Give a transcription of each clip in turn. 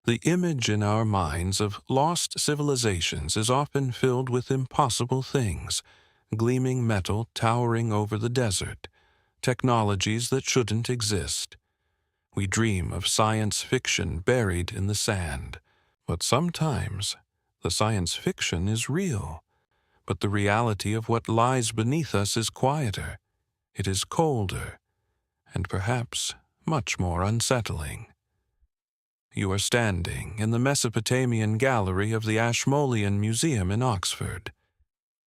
The image in our minds of lost civilizations is often filled with impossible things, gleaming metal towering over the desert, technologies that shouldn't exist. We dream of science fiction buried in the sand, but sometimes the science fiction is real. But the reality of what lies beneath us is quieter, it is colder, and perhaps much more unsettling. You are standing in the Mesopotamian gallery of the Ashmolean Museum in Oxford.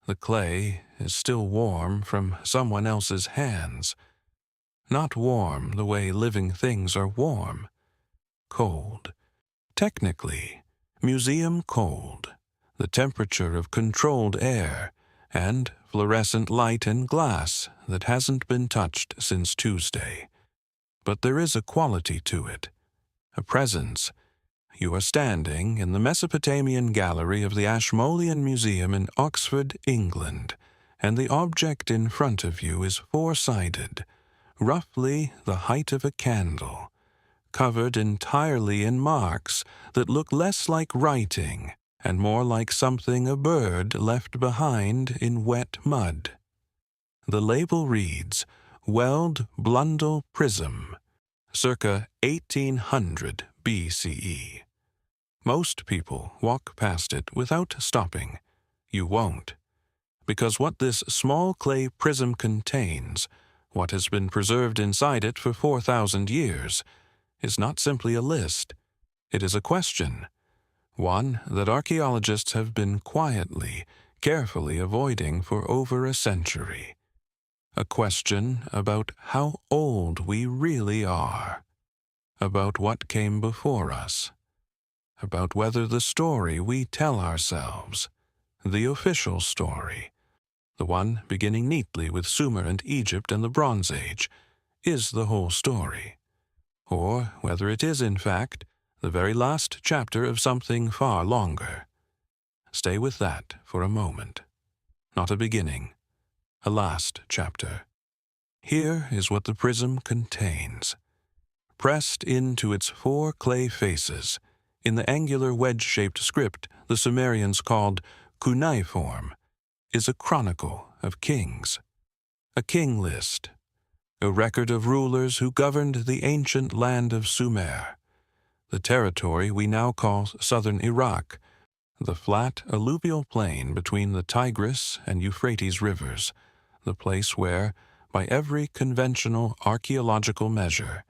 The clay is still warm from someone else's hands. Not warm the way living things are warm. Cold. Technically, museum cold. The temperature of controlled air, and fluorescent light and glass that hasn't been touched since Tuesday. But there is a quality to it, a presence. You are standing in the Mesopotamian gallery of the Ashmolean Museum in Oxford, England, and the object in front of you is four-sided, roughly the height of a candle, covered entirely in marks that look less like writing and more like something a bird left behind in wet mud. The label reads, Weld-Blundell Prism, circa 1800 BCE. Most people walk past it without stopping. You won't. Because what this small clay prism contains, what has been preserved inside it for 4,000 years, is not simply a list. It is a question. One that archaeologists have been quietly, carefully avoiding for over a century. A question about how old we really are. About what came before us. About whether the story we tell ourselves, the official story, the one beginning neatly with Sumer and Egypt and the Bronze Age, is the whole story. Or whether it is, in fact, the very last chapter of something far longer. Stay with that for a moment. Not a beginning, a last chapter. Here is what the prism contains. Pressed into its four clay faces, in the angular wedge-shaped script the Sumerians called cuneiform, is a chronicle of kings. A king list. A record of rulers who governed the ancient land of Sumer. The territory we now call southern Iraq, the flat alluvial plain between the Tigris and Euphrates rivers, the place where, by every conventional archaeological measure,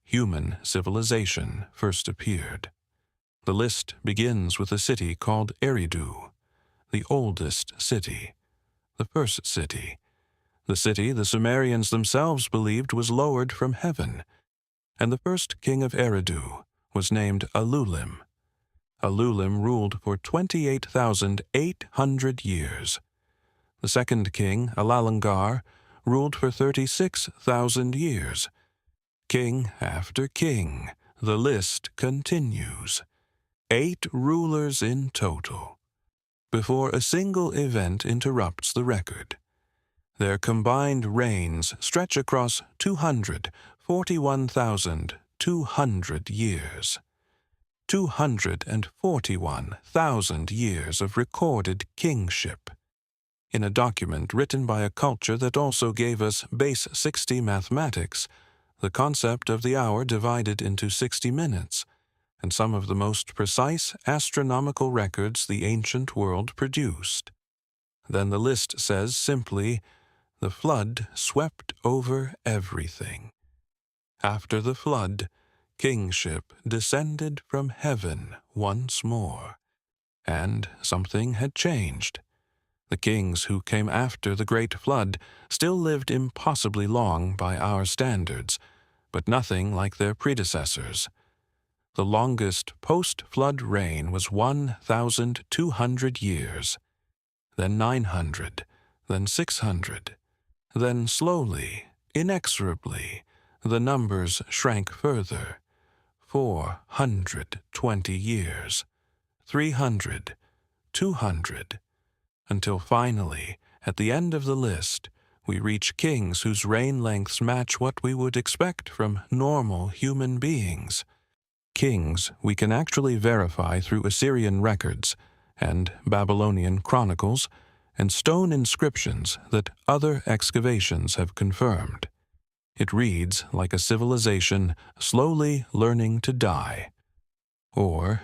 human civilization first appeared. The list begins with a city called Eridu, the oldest city, the first city, the city the Sumerians themselves believed was lowered from heaven, and the first king of Eridu was named Alulim. Alulim ruled for 28,800 years. The second king, Alalangar, ruled for 36,000 years. King after king, the list continues. 8 rulers in total, before a single event interrupts the record. Their combined reigns stretch across 241,200 years. 241,000 years of recorded kingship. In a document written by a culture that also gave us base 60 mathematics, the concept of the hour divided into 60 minutes, and some of the most precise astronomical records the ancient world produced. Then the list says simply, the flood swept over everything. After the flood, kingship descended from heaven once more, and something had changed. The kings who came after the great flood still lived impossibly long by our standards, but nothing like their predecessors. The longest post-flood reign was 1,200 years, then 900, then 600, then slowly, inexorably, the numbers shrank further. 420 years, 300, 200, until finally, at the end of the list, we reach kings whose reign lengths match what we would expect from normal human beings. Kings we can actually verify through Assyrian records and Babylonian chronicles and stone inscriptions that other excavations have confirmed. It reads like a civilization slowly learning to die. Or,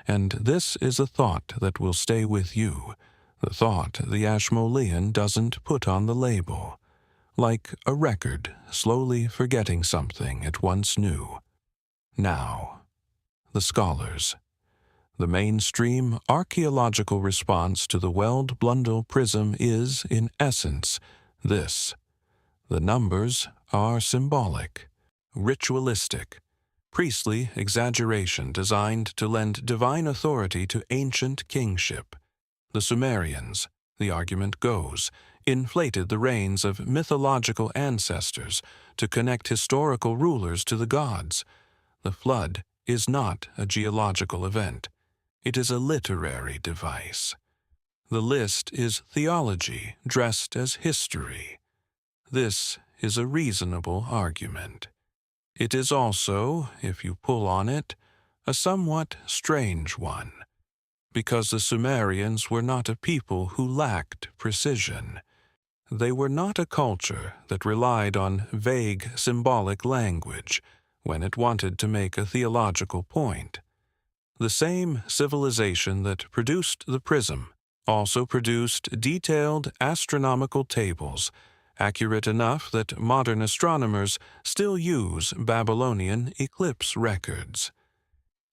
and this is a thought that will stay with you, the thought the Ashmolean doesn't put on the label, like a record slowly forgetting something it once knew. Now, the scholars. The mainstream archaeological response to the Weld-Blundell Prism is, in essence, this. The numbers are symbolic, ritualistic, priestly exaggeration designed to lend divine authority to ancient kingship. The Sumerians, the argument goes, inflated the reigns of mythological ancestors to connect historical rulers to the gods. The flood is not a geological event. It is a literary device. The list is theology dressed as history. This is a reasonable argument. It is also, if you pull on it, a somewhat strange one, because the Sumerians were not a people who lacked precision. They were not a culture that relied on vague symbolic language when it wanted to make a theological point. The same civilization that produced the prism also produced detailed astronomical tables, accurate enough that modern astronomers still use Babylonian eclipse records.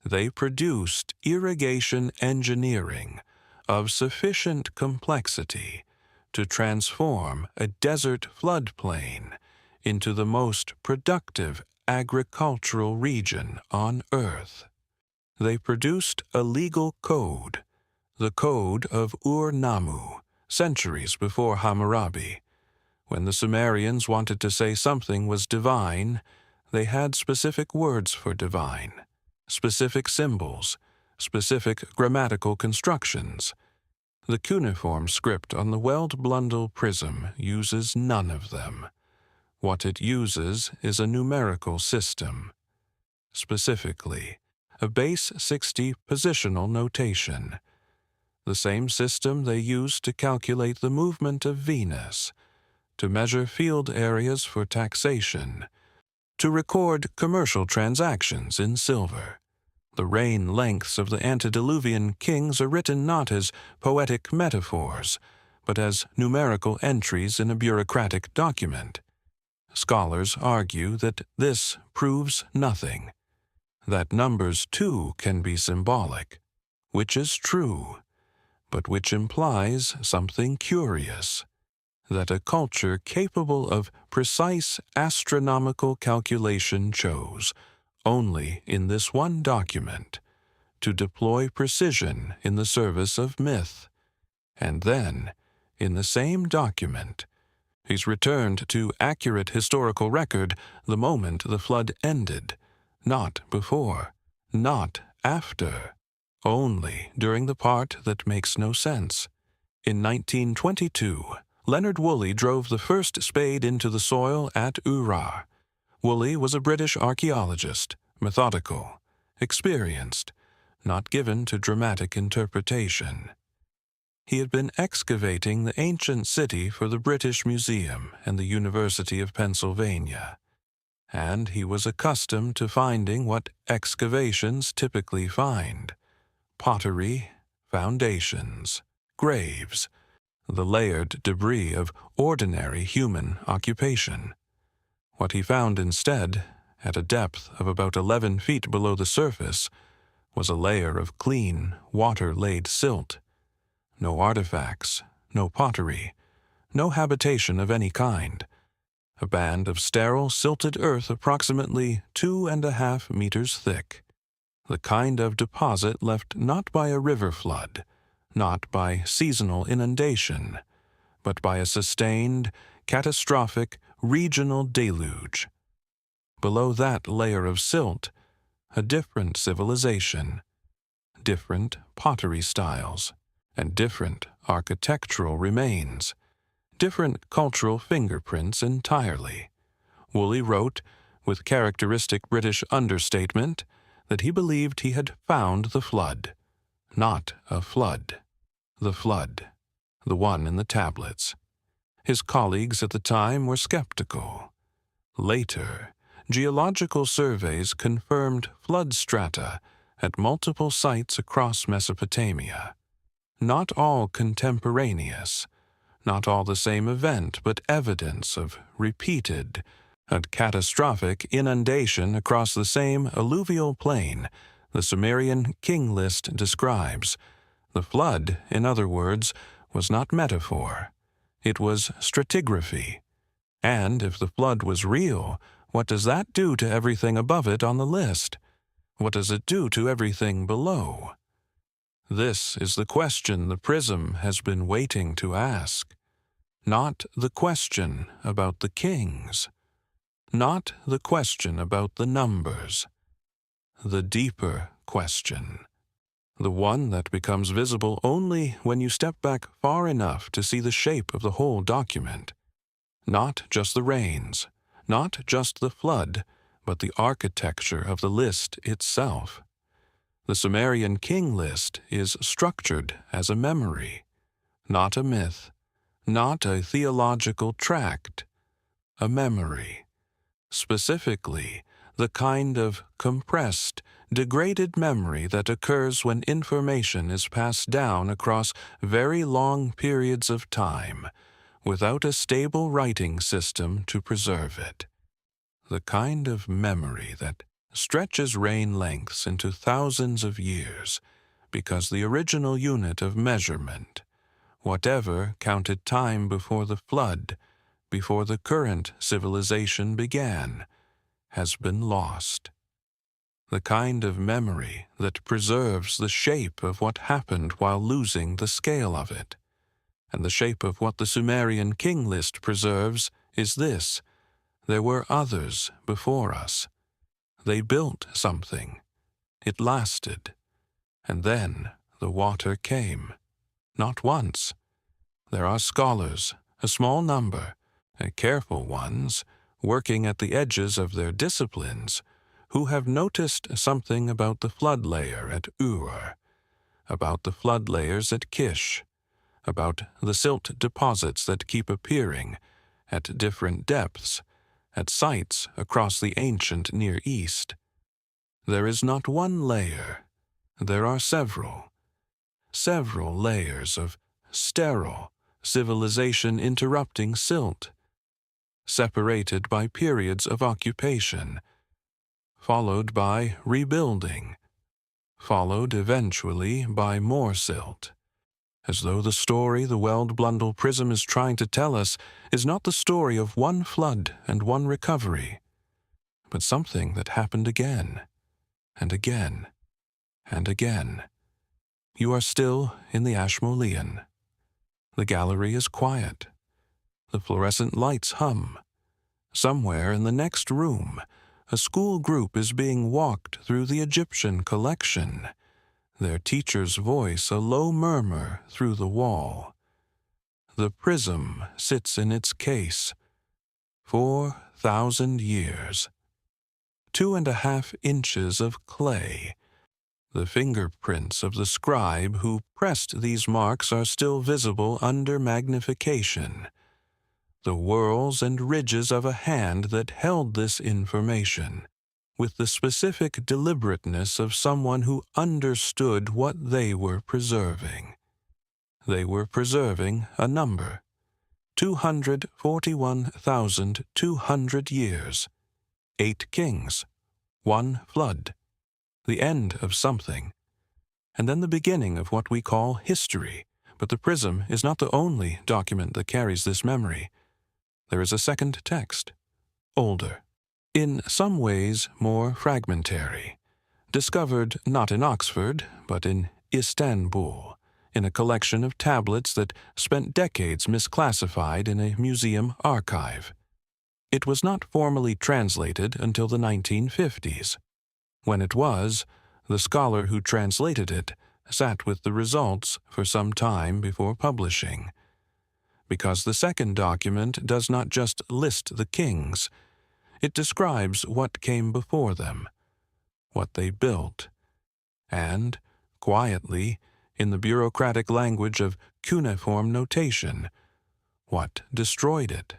They produced irrigation engineering of sufficient complexity to transform a desert floodplain into the most productive agricultural region on Earth. They produced a legal code, the Code of Ur-Nammu, centuries before Hammurabi. When the Sumerians wanted to say something was divine, they had specific words for divine, specific symbols, specific grammatical constructions. The cuneiform script on the Weld-Blundell Prism uses none of them. What it uses is a numerical system. Specifically, a base 60 positional notation, the same system they used to calculate the movement of Venus, to measure field areas for taxation, to record commercial transactions in silver. The reign lengths of the antediluvian kings are written not as poetic metaphors, but as numerical entries in a bureaucratic document. Scholars argue that this proves nothing, that numbers too can be symbolic, which is true, but which implies something curious, that a culture capable of precise astronomical calculation chose, only in this one document, to deploy precision in the service of myth, and then, in the same document, he's returned to accurate historical record the moment the flood ended, not before, not after, only during the part that makes no sense. In 1922, Leonard Woolley drove the first spade into the soil at Ura. Woolley was a British archaeologist, methodical, experienced, not given to dramatic interpretation. He had been excavating the ancient city for the British Museum and the University of Pennsylvania, and he was accustomed to finding what excavations typically find: pottery, foundations, graves, the layered debris of ordinary human occupation. What he found instead, at a depth of about 11 feet below the surface, was a layer of clean, water-laid silt. No artifacts, no pottery, no habitation of any kind. A band of sterile, silted earth approximately 2.5 meters thick. The kind of deposit left not by a river flood, not by seasonal inundation, but by a sustained, catastrophic, regional deluge. Below that layer of silt, a different civilization, different pottery styles, and different architectural remains, different cultural fingerprints entirely. Woolley wrote, with characteristic British understatement, that he believed he had found the flood. Not a flood. The flood. The one in the tablets. His colleagues at the time were skeptical. Later, geological surveys confirmed flood strata at multiple sites across Mesopotamia. Not all contemporaneous, not all the same event, but evidence of repeated and catastrophic inundation across the same alluvial plain the Sumerian king list describes. The flood, in other words, was not metaphor. It was stratigraphy. And if the flood was real, what does that do to everything above it on the list? What does it do to everything below? This is the question the prism has been waiting to ask. Not the question about the kings. Not the question about the numbers. The deeper question. The one that becomes visible only when you step back far enough to see the shape of the whole document. Not just the rains, not just the flood, but the architecture of the list itself. The Sumerian king list is structured as a memory, not a myth, not a theological tract, a memory. Specifically, the kind of compressed, degraded memory that occurs when information is passed down across very long periods of time, without a stable writing system to preserve it. The kind of memory that stretches reign lengths into thousands of years, because the original unit of measurement, whatever counted time before the flood, before the current civilization began, has been lost. The kind of memory that preserves the shape of what happened while losing the scale of it. And the shape of what the Sumerian king list preserves is this: there were others before us. They built something. It lasted. And then the water came. Not once. There are scholars, a small number, careful ones, working at the edges of their disciplines, who have noticed something about the flood layer at Ur, about the flood layers at Kish, about the silt deposits that keep appearing at different depths, at sites across the ancient Near East. There is not one layer. There are several layers of sterile, civilization-interrupting silt, separated by periods of occupation, followed by rebuilding, followed eventually by more silt. As though the story the Weld-Blundell Prism is trying to tell us is not the story of one flood and one recovery, but something that happened again, and again, and again. You are still in the Ashmolean. The gallery is quiet. The fluorescent lights hum. Somewhere in the next room, a school group is being walked through the Egyptian collection, their teacher's voice a low murmur through the wall. The prism sits in its case. 4,000 years. 2.5 inches of clay. The fingerprints of the scribe who pressed these marks are still visible under magnification. The whorls and ridges of a hand that held this information, with the specific deliberateness of someone who understood what they were preserving. They were preserving a number. 241,200 years. 8 kings. 1 flood. The end of something. And then the beginning of what we call history. But the prism is not the only document that carries this memory. There is a second text. Older. In some ways more fragmentary. Discovered not in Oxford, but in Istanbul, in a collection of tablets that spent decades misclassified in a museum archive. It was not formally translated until the 1950s. When it was, the scholar who translated it sat with the results for some time before publishing. Because the second document does not just list the kings, it describes what came before them. what they built, and, quietly, in the bureaucratic language of cuneiform notation, what destroyed it.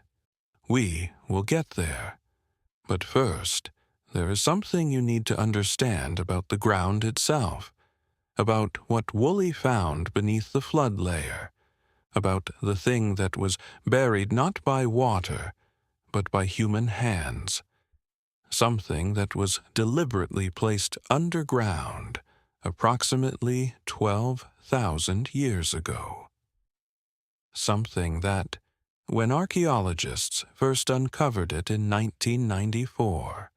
We will get there. But first, there is something you need to understand about the ground itself, about what Woolley found beneath the flood layer, about the thing that was buried not by water, but by human hands, something that was deliberately placed underground approximately 12,000 years ago. Something that, when archaeologists first uncovered it in 1994,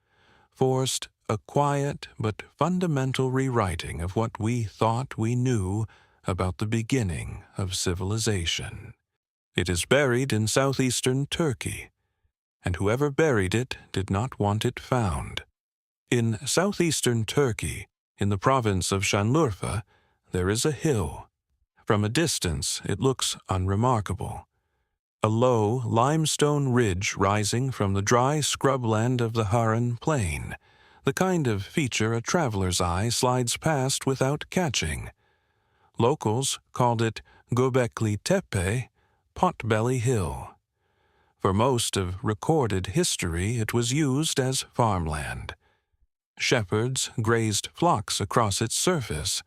forced a quiet but fundamental rewriting of what we thought we knew about the beginning of civilization. It is buried in southeastern Turkey, and whoever buried it did not want it found. In southeastern Turkey, in the province of Şanlıurfa, there is a hill. From a distance, it looks unremarkable. A low limestone ridge rising from the dry scrubland of the Harran Plain, the kind of feature a traveler's eye slides past without catching. Locals called it Göbekli Tepe, Potbelly Hill. For most of recorded history, it was used as farmland. Shepherds grazed flocks across its surface.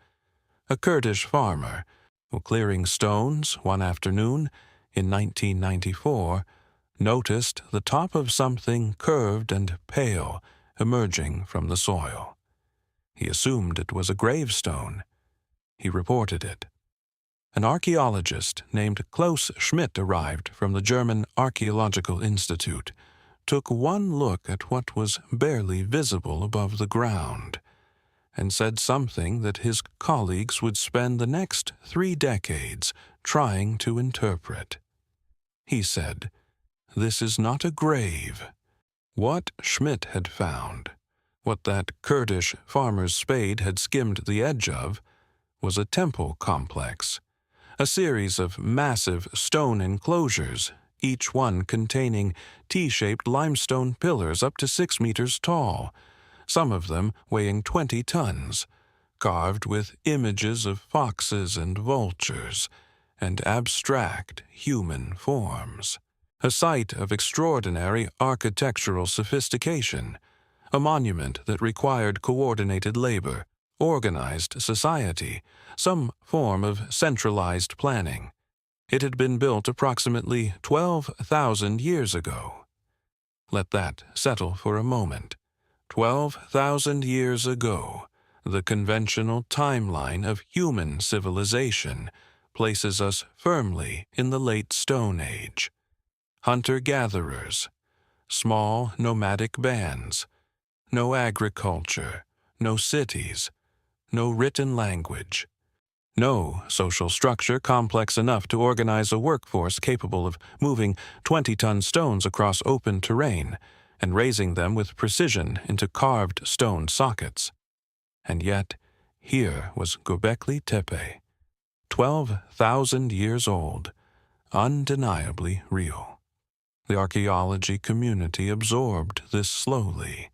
A Kurdish farmer, while clearing stones one afternoon in 1994, noticed the top of something curved and pale emerging from the soil. He assumed it was a gravestone. He reported it. An archaeologist named Klaus Schmidt arrived from the German Archaeological Institute, took one look at what was barely visible above the ground, and said something that his colleagues would spend the next 3 decades trying to interpret. He said, "This is not a grave." What Schmidt had found, what that Kurdish farmer's spade had skimmed the edge of, was a temple complex, a series of massive stone enclosures, each one containing T-shaped limestone pillars up to 6 meters tall, some of them weighing 20 tons, carved with images of foxes and vultures, and abstract human forms. A site of extraordinary architectural sophistication, a monument that required coordinated labor, organized society, some form of centralized planning. It had been built approximately 12,000 years ago. Let that settle for a moment. 12,000 years ago, the conventional timeline of human civilization places us firmly in the late Stone Age. Hunter-gatherers, small nomadic bands, no agriculture, no cities, no written language, no social structure complex enough to organize a workforce capable of moving 20-ton stones across open terrain and raising them with precision into carved stone sockets. And yet, here was Göbekli Tepe, 12,000 years old, undeniably real. The archaeology community absorbed this slowly,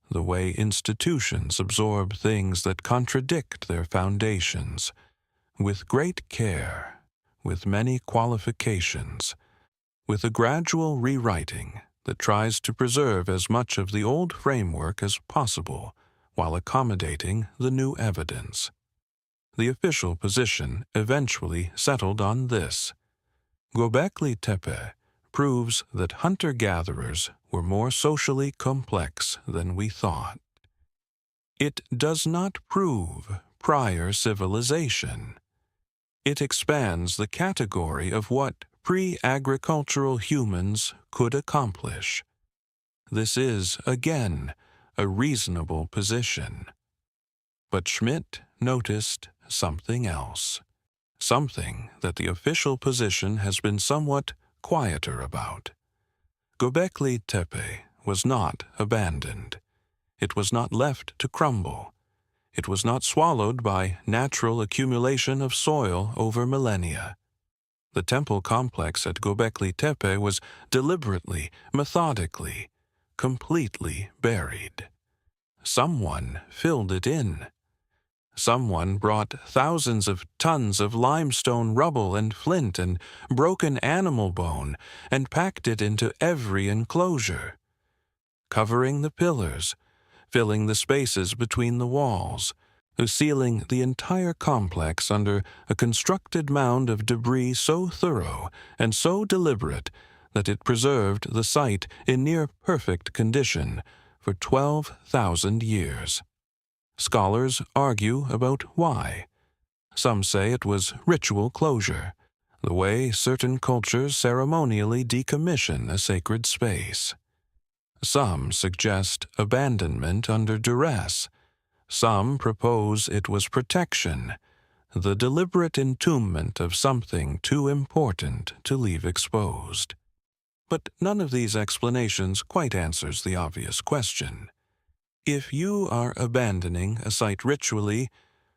the way institutions absorb things that contradict their foundations, with great care, with many qualifications, with a gradual rewriting that tries to preserve as much of the old framework as possible while accommodating the new evidence. The official position eventually settled on this: Göbekli Tepe proves that hunter-gatherers were more socially complex than we thought. It does not prove prior civilization. It expands the category of what pre-agricultural humans could accomplish. This is, again, a reasonable position. But Schmidt noticed something else, something that the official position has been somewhat quieter about. Göbekli Tepe was not abandoned. It was not left to crumble. It was not swallowed by natural accumulation of soil over millennia. The temple complex at Göbekli Tepe was deliberately, methodically, completely buried. Someone filled it in. Someone brought thousands of tons of limestone rubble and flint and broken animal bone and packed it into every enclosure, covering the pillars, filling the spaces between the walls, sealing the entire complex under a constructed mound of debris so thorough and so deliberate that it preserved the site in near perfect condition for 12,000 years. Scholars argue about why. Some say it was ritual closure, the way certain cultures ceremonially decommission a sacred space. Some suggest abandonment under duress. Some propose it was protection, the deliberate entombment of something too important to leave exposed. But none of these explanations quite answers the obvious question. If you are abandoning a site ritually,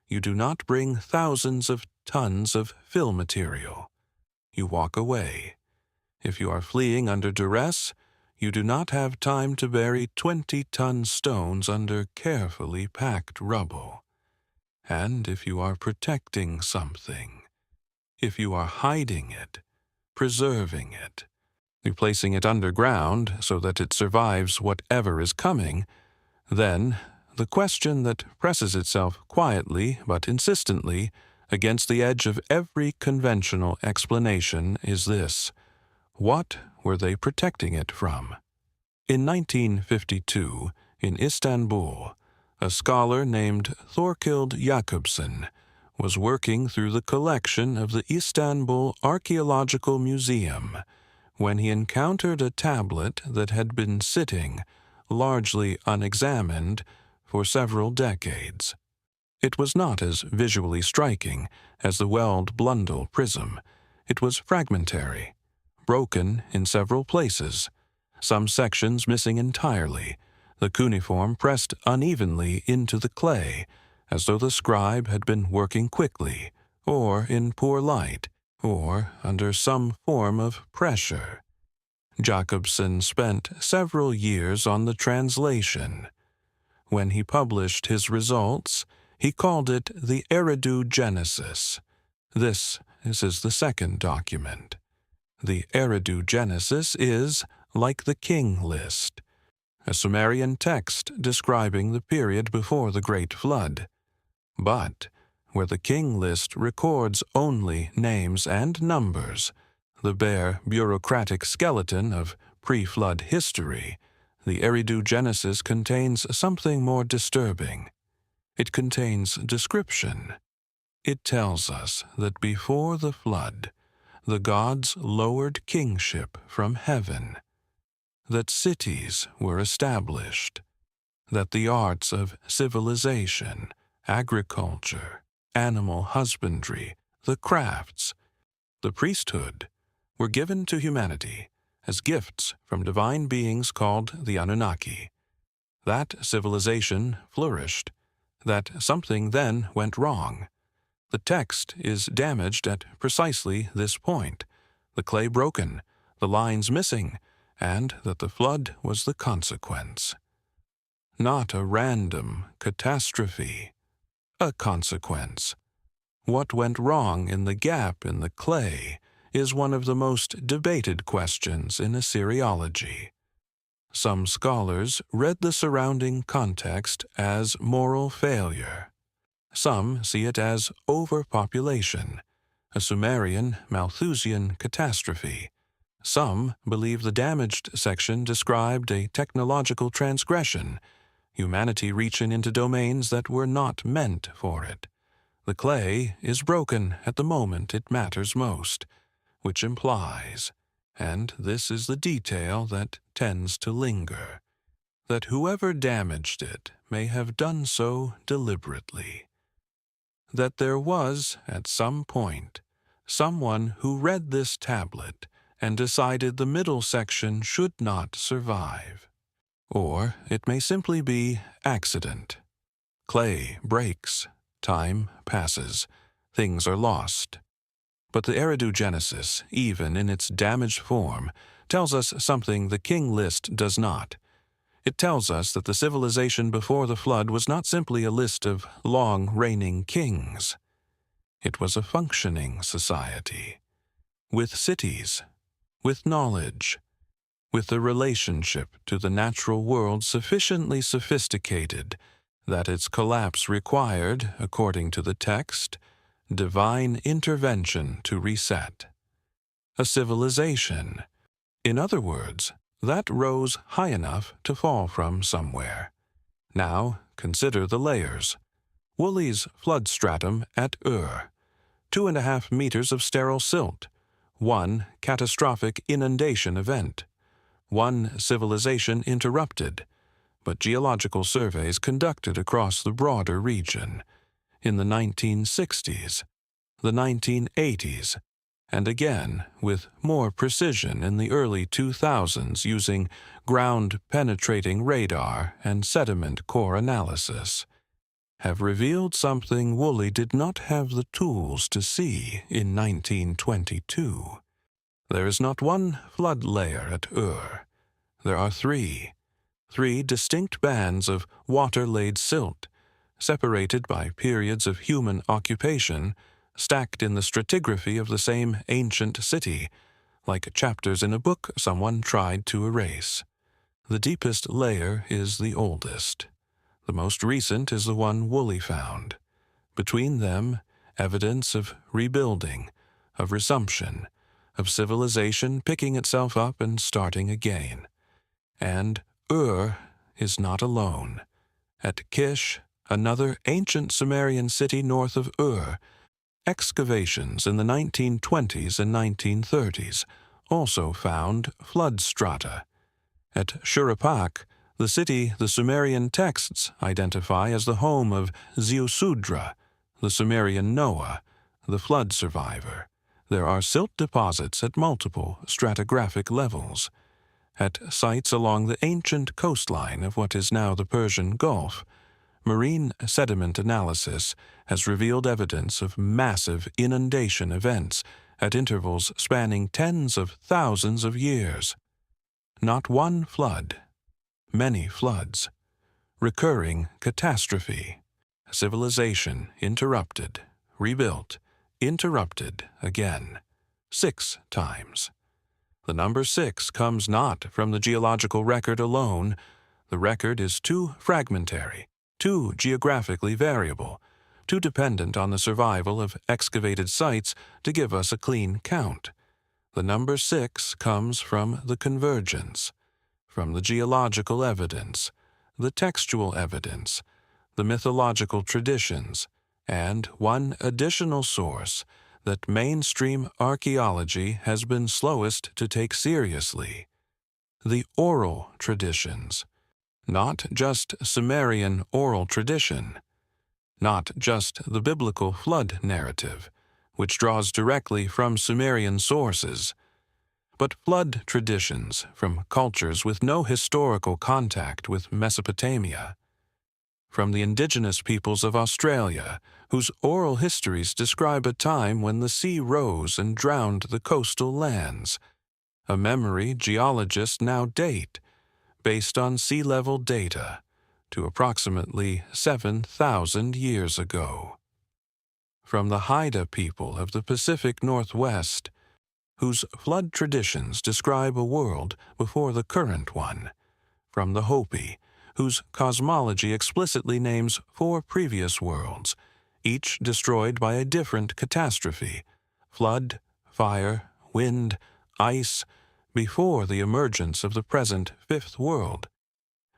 you do not bring thousands of tons of fill material. You walk away. If you are fleeing under duress, you do not have time to bury 20-ton stones under carefully packed rubble. And if you are protecting something, if you are hiding it, preserving it, placing it underground so that it survives whatever is coming, then the question that presses itself quietly but insistently against the edge of every conventional explanation is this: what were they protecting it from? In 1952, in Istanbul, a scholar named Thorkild Jakobsen was working through the collection of the Istanbul Archaeological Museum when he encountered a tablet that had been sitting, largely unexamined, for several decades. It was not as visually striking as the Weld-Blundell Prism. It was fragmentary, broken in several places, some sections missing entirely, the cuneiform pressed unevenly into the clay, as though the scribe had been working quickly, or in poor light, or under some form of pressure. Jakobsen spent several years on the translation. When he published his results, he called it the Eridu Genesis. This is the second document. The Eridu Genesis is, like the King List, a Sumerian text describing the period before the Great Flood. But where the King List records only names and numbers, the bare bureaucratic skeleton of pre-flood history, the Eridu Genesis contains something more disturbing. It contains description. It tells us that before the flood, the gods lowered kingship from heaven, that cities were established, that the arts of civilization, agriculture, animal husbandry, the crafts, the priesthood, were given to humanity as gifts from divine beings called the Anunnaki. That civilization flourished, that something then went wrong. The text is damaged at precisely this point, the clay broken, the lines missing, and that the flood was the consequence. Not a random catastrophe, a consequence. What went wrong in the gap in the clay is one of the most debated questions in Assyriology. Some scholars read the surrounding context as moral failure. Some see it as overpopulation, a Sumerian Malthusian catastrophe. Some believe the damaged section described a technological transgression, humanity reaching into domains that were not meant for it. The clay is broken at the moment it matters most, which implies, and this is the detail that tends to linger, that whoever damaged it may have done so deliberately. That there was, at some point, someone who read this tablet and decided the middle section should not survive. Or it may simply be accident. Clay breaks, time passes, things are lost. But the Eridu Genesis, even in its damaged form, tells us something the King List does not. It tells us that the civilization before the flood was not simply a list of long-reigning kings. It was a functioning society, with cities, with knowledge, with a relationship to the natural world sufficiently sophisticated that its collapse required, according to the text, divine intervention to reset. A civilization, in other words, that rose high enough to fall from somewhere. Now, consider the layers. Woolley's flood stratum at Ur, 2.5 meters of sterile silt, one catastrophic inundation event, one civilization interrupted, but geological surveys conducted across the broader region in the 1960s, the 1980s, and again with more precision in the early 2000s using ground-penetrating radar and sediment core analysis, have revealed something Woolley did not have the tools to see in 1922. There is not one flood layer at Ur. There are three distinct bands of water-laid silt, separated by periods of human occupation, stacked in the stratigraphy of the same ancient city, like chapters in a book someone tried to erase. The deepest layer is the oldest. The most recent is the one Woolley found. Between them, evidence of rebuilding, of resumption, of civilization picking itself up and starting again. And Ur is not alone. At Kish, another ancient Sumerian city north of Ur, excavations in the 1920s and 1930s also found flood strata. At Shurapak, the city the Sumerian texts identify as the home of Ziusudra, the Sumerian Noah, the flood survivor, there are silt deposits at multiple stratigraphic levels. At sites along the ancient coastline of what is now the Persian Gulf, marine sediment analysis has revealed evidence of massive inundation events at intervals spanning tens of thousands of years. Not one flood, many floods, recurring catastrophe, civilization interrupted, rebuilt, interrupted again, 6 times. The number 6 comes not from the geological record alone. The record is too fragmentary, too geographically variable, too dependent on the survival of excavated sites to give us a clean count. The number 6 comes from the convergence, from the geological evidence, the textual evidence, the mythological traditions, and one additional source that mainstream archaeology has been slowest to take seriously: the oral traditions. Not just Sumerian oral tradition, not just the biblical flood narrative, which draws directly from Sumerian sources, but flood traditions from cultures with no historical contact with Mesopotamia, from the indigenous peoples of Australia, whose oral histories describe a time when the sea rose and drowned the coastal lands, a memory geologists now date, based on sea level data, to approximately 7,000 years ago. From the Haida people of the Pacific Northwest, whose flood traditions describe a world before the current one, from the Hopi, whose cosmology explicitly names 4 previous worlds, each destroyed by a different catastrophe: flood, fire, wind, ice, before the emergence of the present 5th world,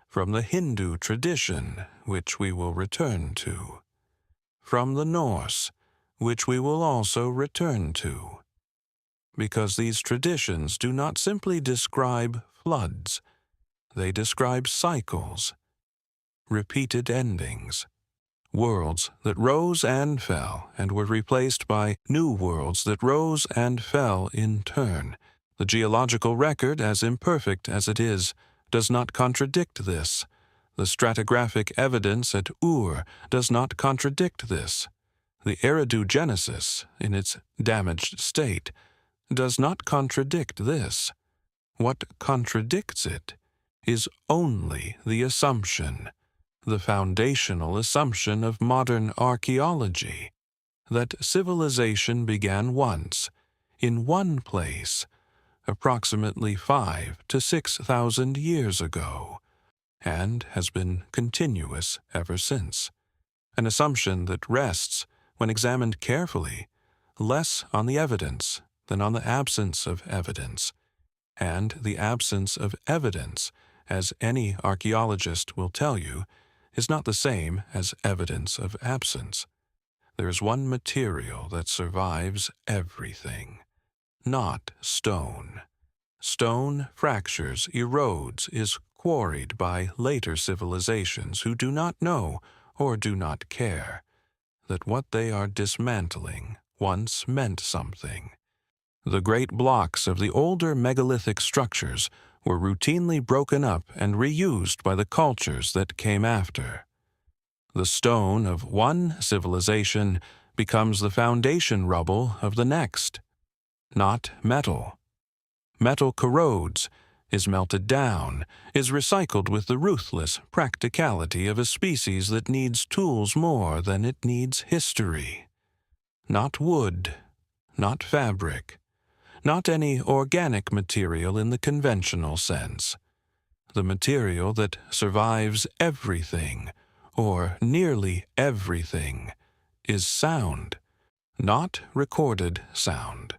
from the Hindu tradition, which we will return to, from the Norse, which we will also return to, because these traditions do not simply describe floods, they describe cycles, repeated endings, worlds that rose and fell and were replaced by new worlds that rose and fell in turn. The geological record, as imperfect as it is, does not contradict this. The stratigraphic evidence at Ur does not contradict this. The Eridu Genesis, in its damaged state, does not contradict this. What contradicts it is only the assumption, the foundational assumption of modern archaeology, that civilization began once, in one place, approximately 5,000 to 6,000 years ago, and has been continuous ever since. An assumption that rests, when examined carefully, less on the evidence than on the absence of evidence. And the absence of evidence, as any archaeologist will tell you, is not the same as evidence of absence. There is one material that survives everything, not stone. Stone fractures, erodes, is quarried by later civilizations who do not know or do not care that what they are dismantling once meant something. The great blocks of the older megalithic structures were routinely broken up and reused by the cultures that came after. The stone of one civilization becomes the foundation rubble of the next, not metal. Metal corrodes, is melted down, is recycled with the ruthless practicality of a species that needs tools more than it needs history. Not wood, not fabric, not any organic material in the conventional sense. The material that survives everything, or nearly everything, is sound, not recorded sound,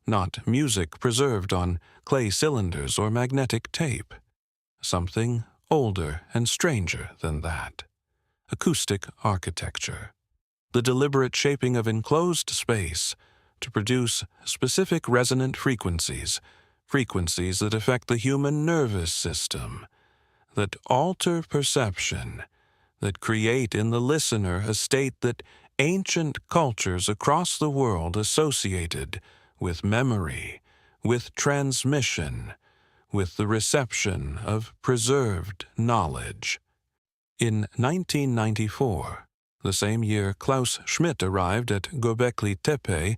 not music preserved on clay cylinders or magnetic tape. Something older and stranger than that. Acoustic architecture. The deliberate shaping of enclosed space to produce specific resonant frequencies, frequencies that affect the human nervous system, that alter perception, that create in the listener a state that ancient cultures across the world associated with memory, with transmission, with the reception of preserved knowledge. In 1994, the same year Klaus Schmidt arrived at Göbekli Tepe,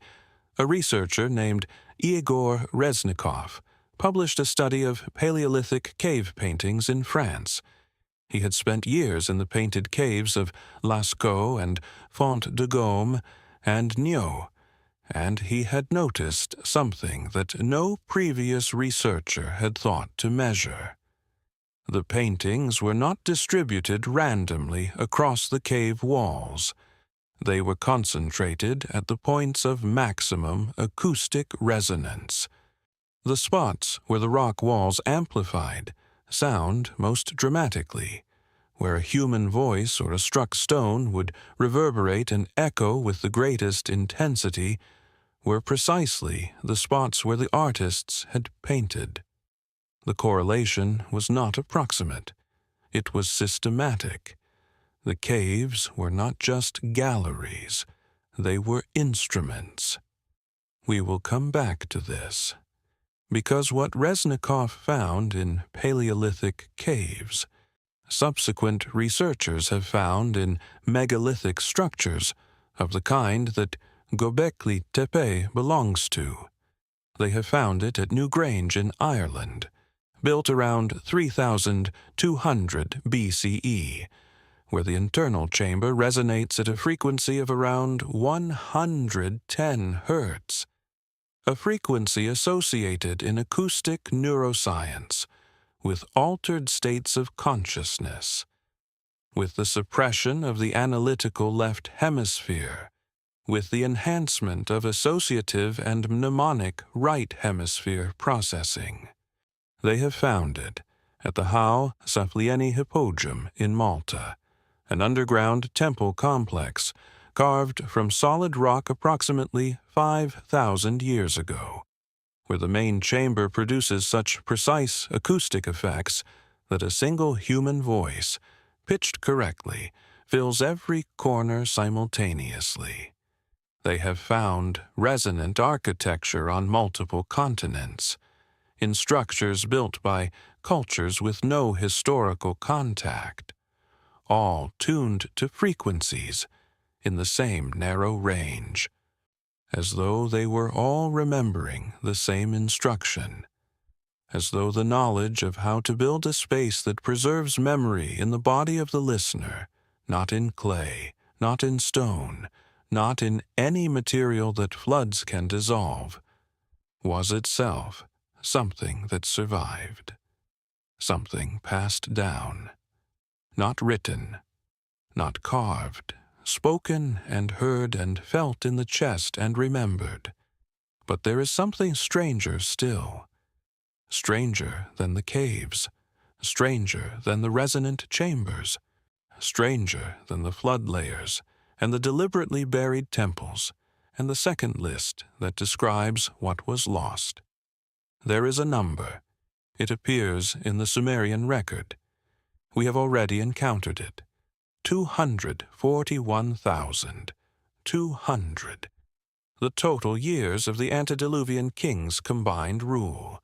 a researcher named Igor Reznikov published a study of Paleolithic cave paintings in France. He had spent years in the painted caves of Lascaux and Font de Gaume and Niaux, and he had noticed something that no previous researcher had thought to measure. The paintings were not distributed randomly across the cave walls. They were concentrated at the points of maximum acoustic resonance, the spots where the rock walls amplified sound most dramatically, where a human voice or a struck stone would reverberate and echo with the greatest intensity, were precisely the spots where the artists had painted. The correlation was not approximate. It was systematic. The caves were not just galleries. They were instruments. We will come back to this, because what Reznikov found in Paleolithic caves, subsequent researchers have found in megalithic structures of the kind that Göbekli Tepe belongs to. They have found it at Newgrange in Ireland, built around 3200 BCE, where the internal chamber resonates at a frequency of around 110 Hertz, a frequency associated in acoustic neuroscience with altered states of consciousness, with the suppression of the analytical left hemisphere, with the enhancement of associative and mnemonic right hemisphere processing. They have found it at the Hau Saflieni Hippodrome in Malta, an underground temple complex carved from solid rock approximately 5,000 years ago, where the main chamber produces such precise acoustic effects that a single human voice, pitched correctly, fills every corner simultaneously. They have found resonant architecture on multiple continents, in structures built by cultures with no historical contact, all tuned to frequencies in the same narrow range, as though they were all remembering the same instruction. as though the knowledge of how to build a space that preserves memory in the body of the listener, not in clay, not in stone, not in any material that floods can dissolve, was itself something that survived, something passed down, not written, not carved, spoken and heard and felt in the chest and remembered. But there is something stranger still, stranger than the caves, stranger than the resonant chambers, stranger than the flood layers and the deliberately buried temples, and the second list that describes what was lost. There is a number. It appears in the Sumerian record. We have already encountered it. 241,000. 200. The total years of the antediluvian kings' combined rule.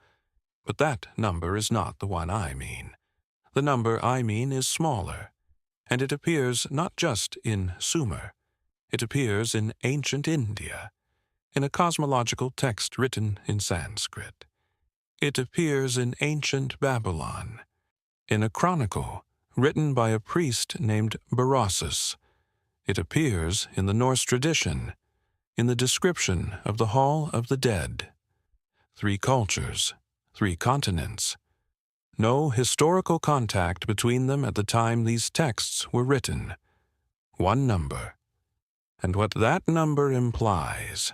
But that number is not the one I mean. The number I mean is smaller, and it appears not just in Sumer. It appears in ancient India, in a cosmological text written in Sanskrit. It appears in ancient Babylon, in a chronicle written by a priest named Berossus. It appears in the Norse tradition, in the description of the Hall of the Dead. 3 cultures, 3 continents. No historical contact between them at the time these texts were written. 1 number. And what that number implies,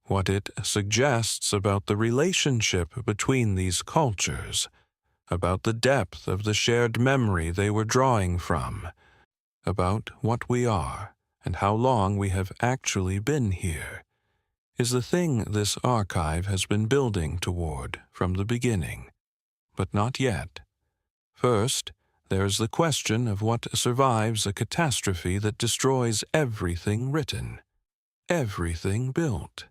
what it suggests about the relationship between these cultures, about the depth of the shared memory they were drawing from, about what we are and how long we have actually been here, is the thing this archive has been building toward from the beginning. But not yet. First, there is the question of what survives a catastrophe that destroys everything written, everything built,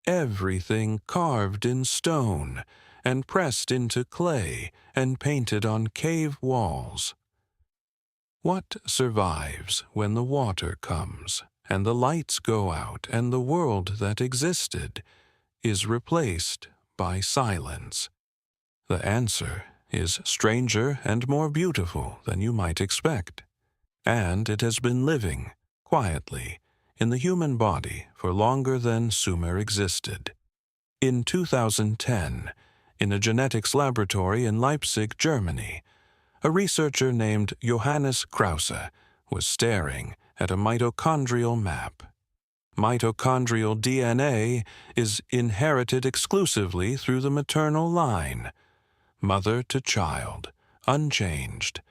everything carved in stone and pressed into clay and painted on cave walls. What survives when the water comes and the lights go out and the world that existed is replaced by silence? The answer is stranger and more beautiful than you might expect, and it has been living, quietly, in the human body for longer than Sumer existed. In 2010, in a genetics laboratory in Leipzig, Germany, a researcher named Johannes Krause was staring at a mitochondrial map. Mitochondrial DNA is inherited exclusively through the maternal line, mother to child, unchanged,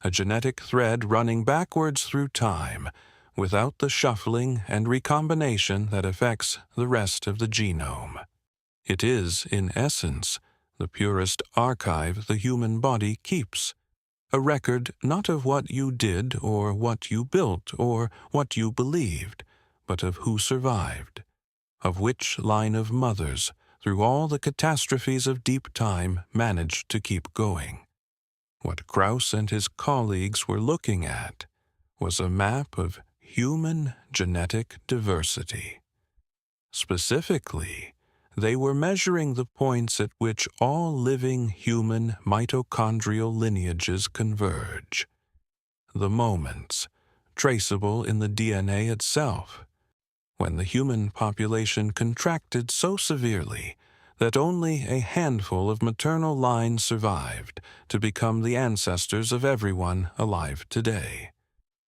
a genetic thread running backwards through time, without the shuffling and recombination that affects the rest of the genome. It is, in essence, the purest archive the human body keeps, a record not of what you did or what you built or what you believed, but of who survived, of which line of mothers through all the catastrophes of deep time managed to keep going. What Krause and his colleagues were looking at was a map of human genetic diversity. Specifically, they were measuring the points at which all living human mitochondrial lineages converge, the moments traceable in the DNA itself, when the human population contracted so severely that only a handful of maternal lines survived to become the ancestors of everyone alive today.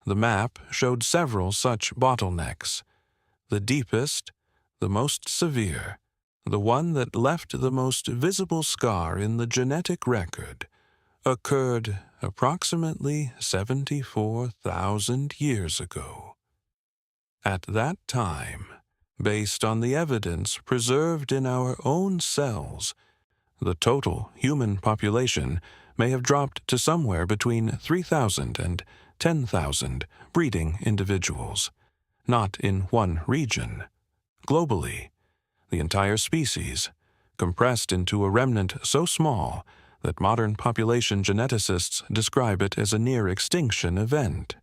The map showed several such bottlenecks. The deepest, the most severe, the one that left the most visible scar in the genetic record, occurred approximately 74,000 years ago. At that time, based on the evidence preserved in our own cells, the total human population may have dropped to somewhere between 3,000 and 10,000 breeding individuals, not in one region. Globally, the entire species, compressed into a remnant so small that modern population geneticists describe it as a near-extinction event.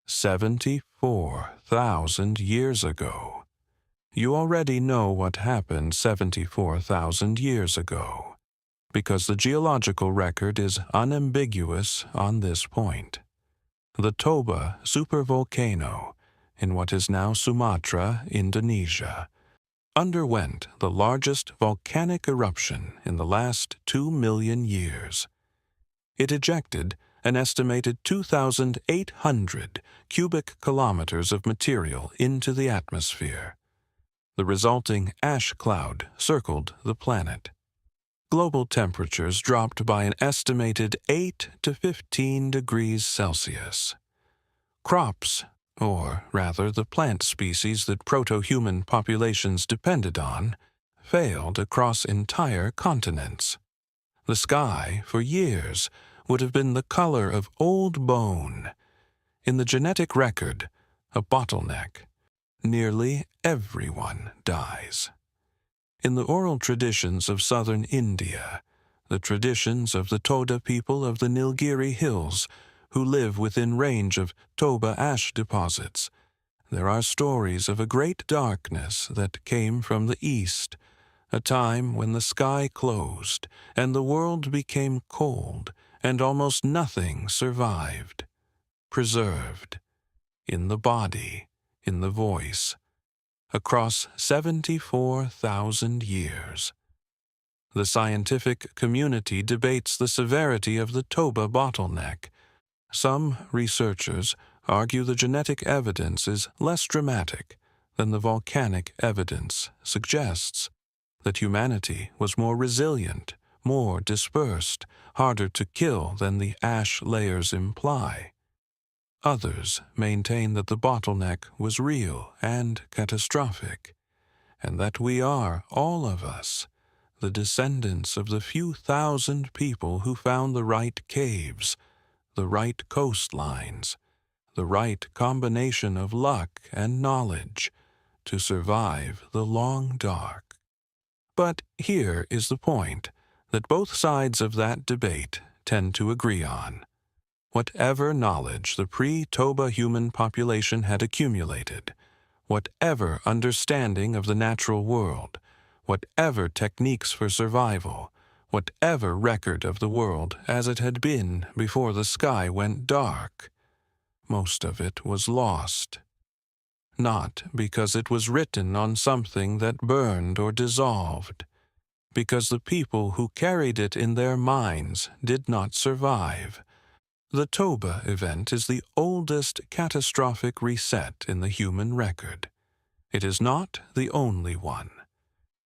74,000 years ago. You already know what happened 74,000 years ago. because the geological record is unambiguous on this point. The Toba supervolcano, in what is now Sumatra, Indonesia, underwent the largest volcanic eruption in the last 2 million years. It ejected an estimated 2,800 cubic kilometers of material into the atmosphere. The resulting ash cloud circled the planet. Global temperatures dropped by an estimated 8 to 15 degrees Celsius. Crops, or rather the plant species that proto-human populations depended on, failed across entire continents. The sky, for years, would have been the color of old bone. In the genetic record, a bottleneck. Nearly everyone dies. In the oral traditions of southern India, the traditions of the Toda people of the Nilgiri Hills, who live within range of Toba ash deposits, there are stories of a great darkness that came from the east, a time when the sky closed and the world became cold and almost nothing survived, preserved, in the body, in the voice, across 74,000 years. The scientific community debates the severity of the Toba bottleneck. Some researchers argue the genetic evidence is less dramatic than the volcanic evidence suggests, that humanity was more resilient, more dispersed, harder to kill than the ash layers imply. Others maintain that the bottleneck was real and catastrophic, and that we are, all of us, the descendants of the few thousand people who found the right caves, the right coastlines, the right combination of luck and knowledge to survive the long dark. But here is the point that both sides of that debate tend to agree on. Whatever knowledge the pre-Toba human population had accumulated, whatever understanding of the natural world, whatever techniques for survival, whatever record of the world as it had been before the sky went dark, most of it was lost. Not because it was written on something that burned or dissolved, because the people who carried it in their minds did not survive. The Toba event is the oldest catastrophic reset in the human record. It is not the only one.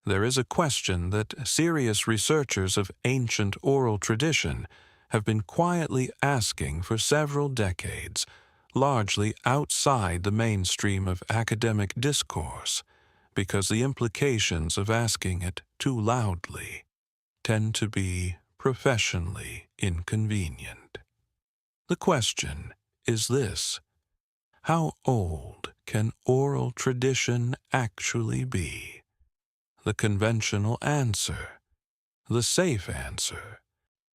There is a question that serious researchers of ancient oral tradition have been quietly asking for several decades, largely outside the mainstream of academic discourse, because the implications of asking it too loudly tend to be professionally inconvenient. The question is this: how old can oral tradition actually be? The conventional answer, the safe answer,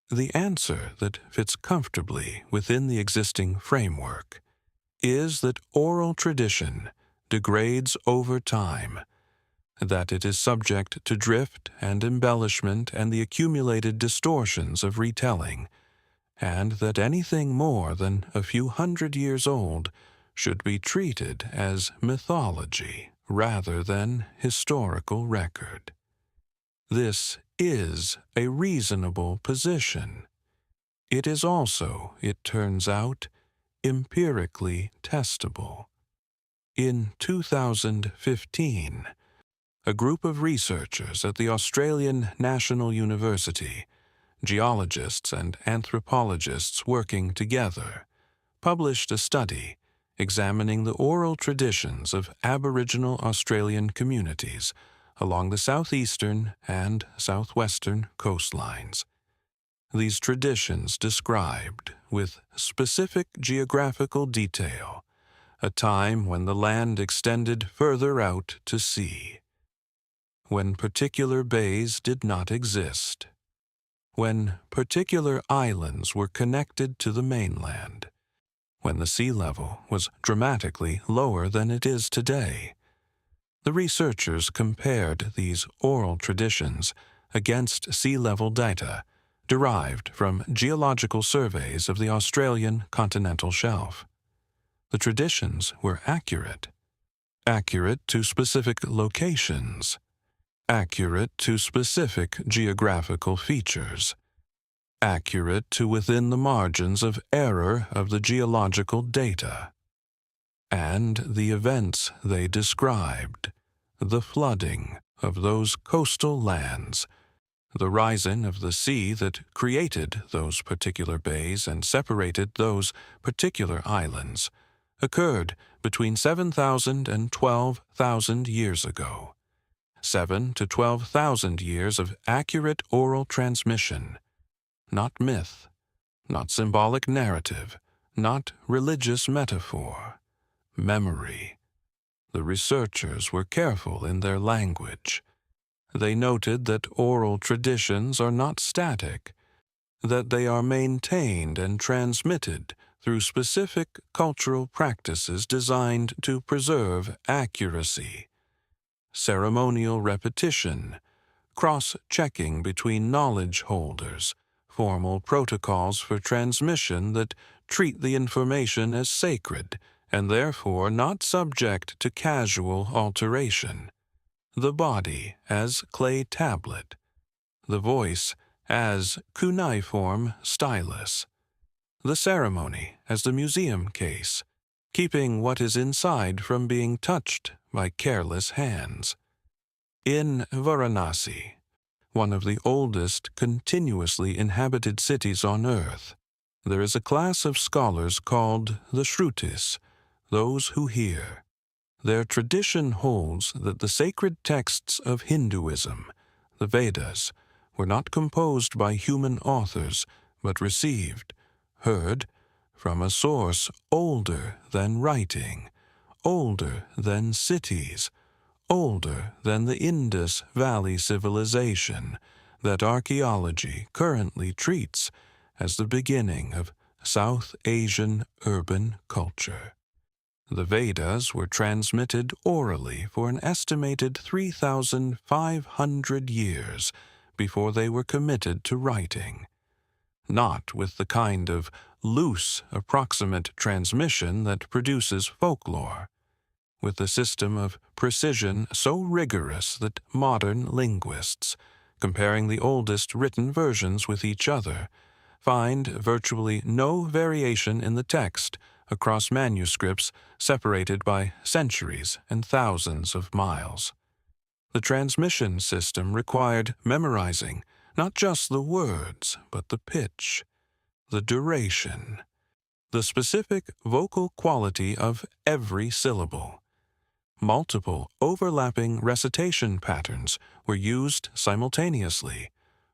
the answer that fits comfortably within the existing framework, is that oral tradition degrades over time, that it is subject to drift and embellishment and the accumulated distortions of retelling, and that anything more than a few hundred years old should be treated as mythology rather than historical record. This is a reasonable position. It is also, it turns out, empirically testable. In 2015, a group of researchers at the Australian National University, geologists and anthropologists working together, published a study examining the oral traditions of Aboriginal Australian communities along the southeastern and southwestern coastlines. These traditions described, with specific geographical detail, a time when the land extended further out to sea, when particular bays did not exist, when particular islands were connected to the mainland, when the sea level was dramatically lower than it is today. The researchers compared these oral traditions against sea level data derived from geological surveys of the Australian continental shelf. The traditions were accurate to specific locations, accurate to specific geographical features, accurate to within the margins of error of the geological data. And the events they described, the flooding of those coastal lands, the rising of the sea that created those particular bays and separated those particular islands, occurred between 7,000 and 12,000 years ago. 7 to 12,000 years of accurate oral transmission, not myth, not symbolic narrative, not religious metaphor, memory. The researchers were careful in their language. They noted that oral traditions are not static, that they are maintained and transmitted through specific cultural practices designed to preserve accuracy. Ceremonial repetition, cross-checking between knowledge holders, formal protocols for transmission that treat the information as sacred and therefore not subject to casual alteration. The body as clay tablet, the voice as cuneiform stylus, the ceremony as the museum case, keeping what is inside from being touched by careless hands. In Varanasi, one of the oldest continuously inhabited cities on earth, there is a class of scholars called the Shrutis, those who hear. Their tradition holds that the sacred texts of Hinduism, the Vedas, were not composed by human authors, but received, heard, from a source older than writing, older than cities, older than the Indus Valley civilization that archaeology currently treats as the beginning of South Asian urban culture. The Vedas were transmitted orally for an estimated 3,500 years before they were committed to writing, not with the kind of loose, approximate transmission that produces folklore, with a system of precision so rigorous that modern linguists, comparing the oldest written versions with each other, find virtually no variation in the text across manuscripts separated by centuries and thousands of miles. The transmission system required memorizing not just the words, but the pitch, the duration, the specific vocal quality of every syllable. Multiple overlapping recitation patterns were used simultaneously: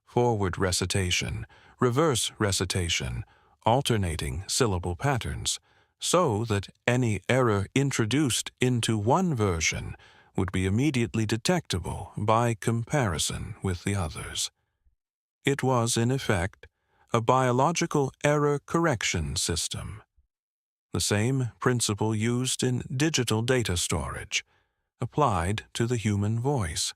forward recitation, reverse recitation, alternating syllable patterns, so that any error introduced into one version would be immediately detectable by comparison with the others. It was, in effect, a biological error correction system. The same principle used in digital data storage, applied to the human voice.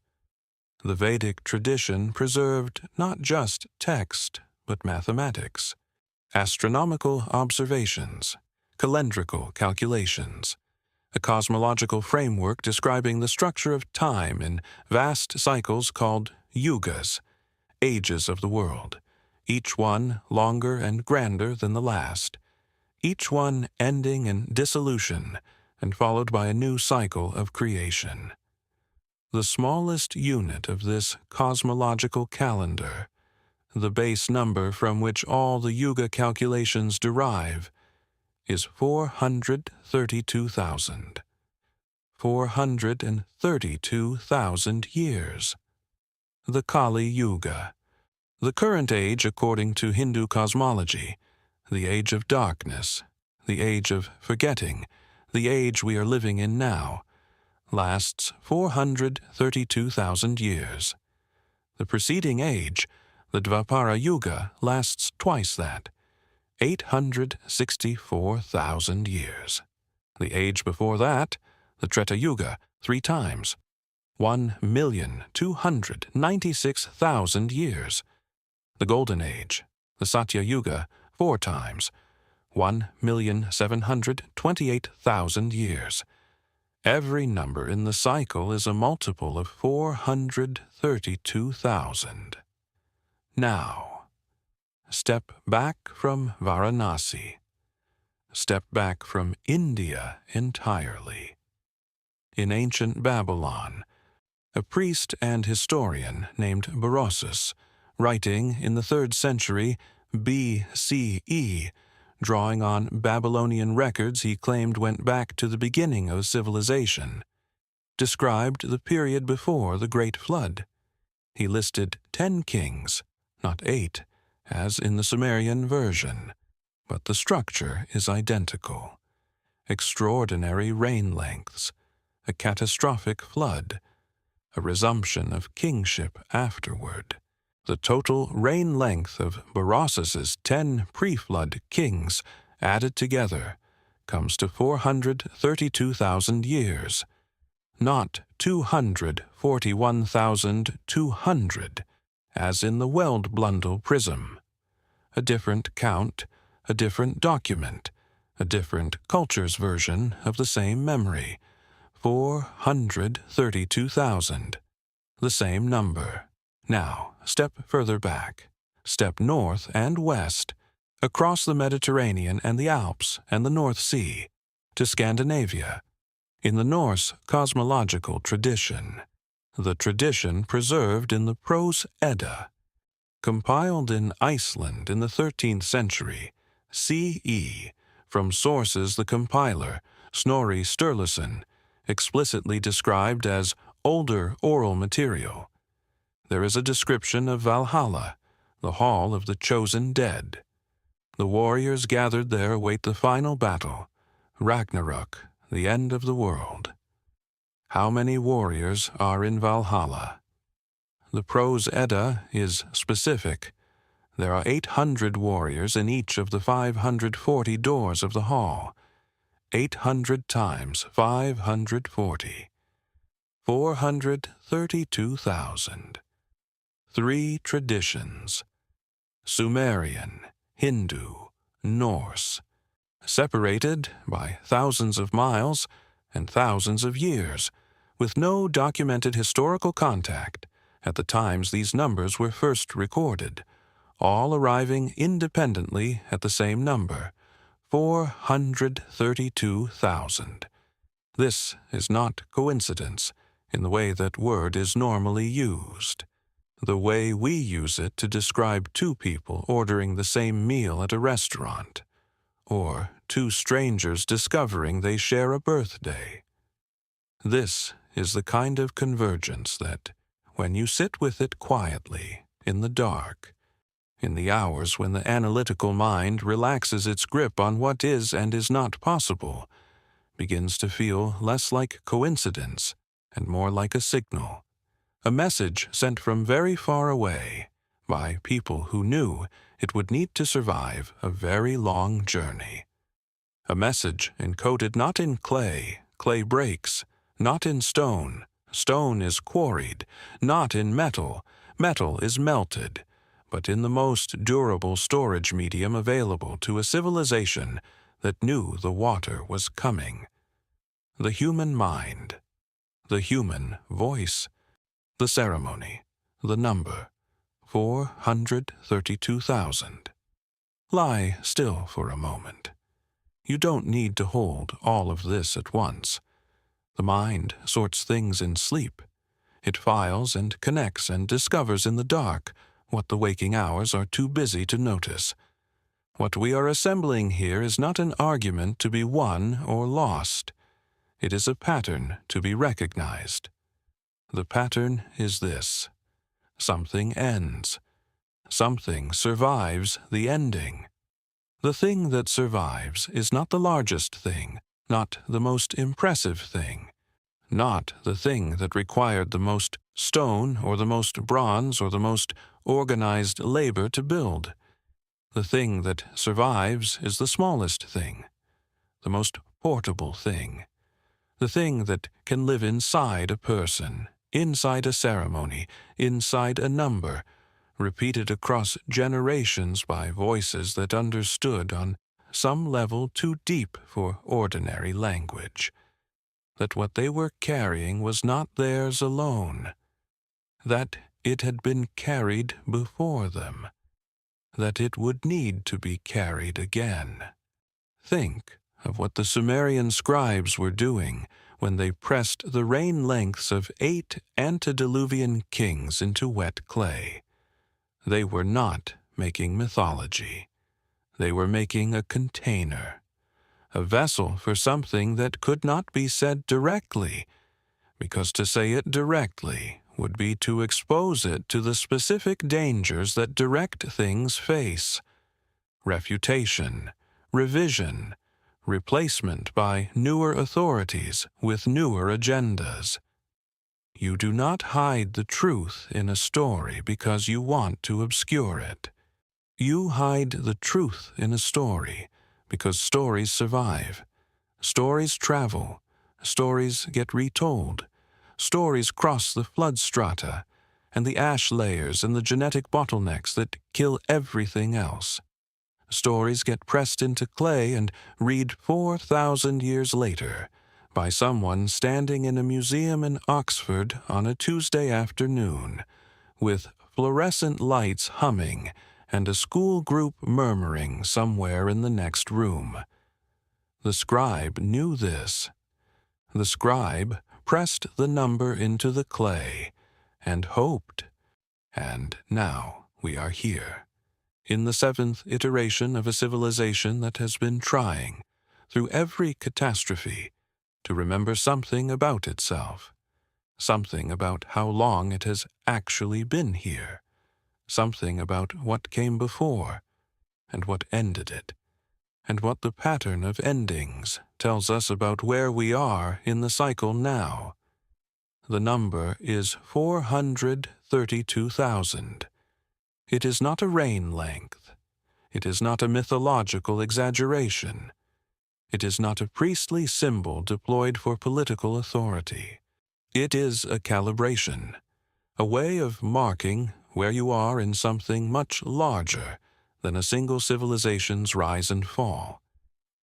The Vedic tradition preserved not just text, but mathematics, astronomical observations, calendrical calculations, a cosmological framework describing the structure of time in vast cycles called yugas, ages of the world, each one longer and grander than the last, each one ending in dissolution and followed by a new cycle of creation. The smallest unit of this cosmological calendar, the base number from which all the yuga calculations derive, is 432,000. 432,000 years. The Kali Yuga, the current age according to Hindu cosmology, the age of darkness, the age of forgetting, the age we are living in now, lasts 432,000 years. The preceding age, the Dvapara Yuga, lasts twice that, 864,000 years. The age before that, the Treta Yuga, 3 times, 1,296,000 years. The Golden Age, the Satya Yuga, 4 times, 1,728,000 years. Every number in the cycle is a multiple of 432,000. Now, step back from Varanasi. Step back from India entirely. In ancient Babylon, a priest and historian named Berosus, writing in the 3rd century BCE, drawing on Babylonian records he claimed went back to the beginning of civilization, described the period before the Great Flood. He listed 10 kings, not 8, as in the Sumerian version, but the structure is identical. Extraordinary rain lengths, a catastrophic flood, a resumption of kingship afterward. The total reign length of Berosus's 10 pre-flood kings added together comes to 432,000 years, not 241,200, as in the Weld-Blundell Prism. A different count, a different document, a different culture's version of the same memory, 432,000, the same number. Now, step further back, step north and west, across the Mediterranean and the Alps and the North Sea, to Scandinavia, in the Norse cosmological tradition, the tradition preserved in the Prose Edda, compiled in Iceland in the 13th century, CE, from sources the compiler, Snorri Sturluson, explicitly described as older oral material. There is a description of Valhalla, the hall of the chosen dead. The warriors gathered there await the final battle, Ragnarok, the end of the world. How many warriors are in Valhalla? The Prose Edda is specific. There are 800 warriors in each of the 540 doors of the hall. 800 times 540. 432,000. 3 traditions: Sumerian, Hindu, Norse, separated by thousands of miles and thousands of years, with no documented historical contact at the times these numbers were first recorded, all arriving independently at the same number, 432,000. This is not coincidence in the way that word is normally used. The way we use it to describe 2 people ordering the same meal at a restaurant, or 2 strangers discovering they share a birthday. This is the kind of convergence that, when you sit with it quietly, in the dark, in the hours when the analytical mind relaxes its grip on what is and is not possible, begins to feel less like coincidence and more like a signal. A message sent from very far away by people who knew it would need to survive a very long journey. A message encoded not in clay, clay breaks, not in stone, stone is quarried, not in metal, metal is melted, but in the most durable storage medium available to a civilization that knew the water was coming. The human mind, the human voice, the ceremony, the number, 432,000. Lie still for a moment. You don't need to hold all of this at once. The mind sorts things in sleep. It files and connects and discovers in the dark what the waking hours are too busy to notice. What we are assembling here is not an argument to be won or lost. It is a pattern to be recognized. The pattern is this: something ends. Something survives the ending. The thing that survives is not the largest thing, not the most impressive thing, not the thing that required the most stone or the most bronze or the most organized labor to build. The thing that survives is the smallest thing, the most portable thing, the thing that can live inside a person, inside a ceremony, inside a number, repeated across generations by voices that understood on some level too deep for ordinary language, that what they were carrying was not theirs alone, that it had been carried before them, that it would need to be carried again. Think of what the Sumerian scribes were doing when they pressed the reign lengths of 8 antediluvian kings into wet clay. They were not making mythology. They were making a container, a vessel for something that could not be said directly, because to say it directly would be to expose it to the specific dangers that direct things face: refutation, revision, replacement by newer authorities with newer agendas. You do not hide the truth in a story because you want to obscure it. You hide the truth in a story because stories survive. Stories travel. Stories get retold. Stories cross the flood strata and the ash layers and the genetic bottlenecks that kill everything else. Stories get pressed into clay and read 4,000 years later by someone standing in a museum in Oxford on a Tuesday afternoon, with fluorescent lights humming and a school group murmuring somewhere in the next room. The scribe knew this. The scribe pressed the number into the clay and hoped. And now we are here, in the 7th iteration of a civilization that has been trying, through every catastrophe, to remember something about itself, something about how long it has actually been here, something about what came before, and what ended it, and what the pattern of endings tells us about where we are in the cycle now. The number is 432,000. It is not a reign length. It is not a mythological exaggeration. It is not a priestly symbol deployed for political authority. It is a calibration, a way of marking where you are in something much larger than a single civilization's rise and fall,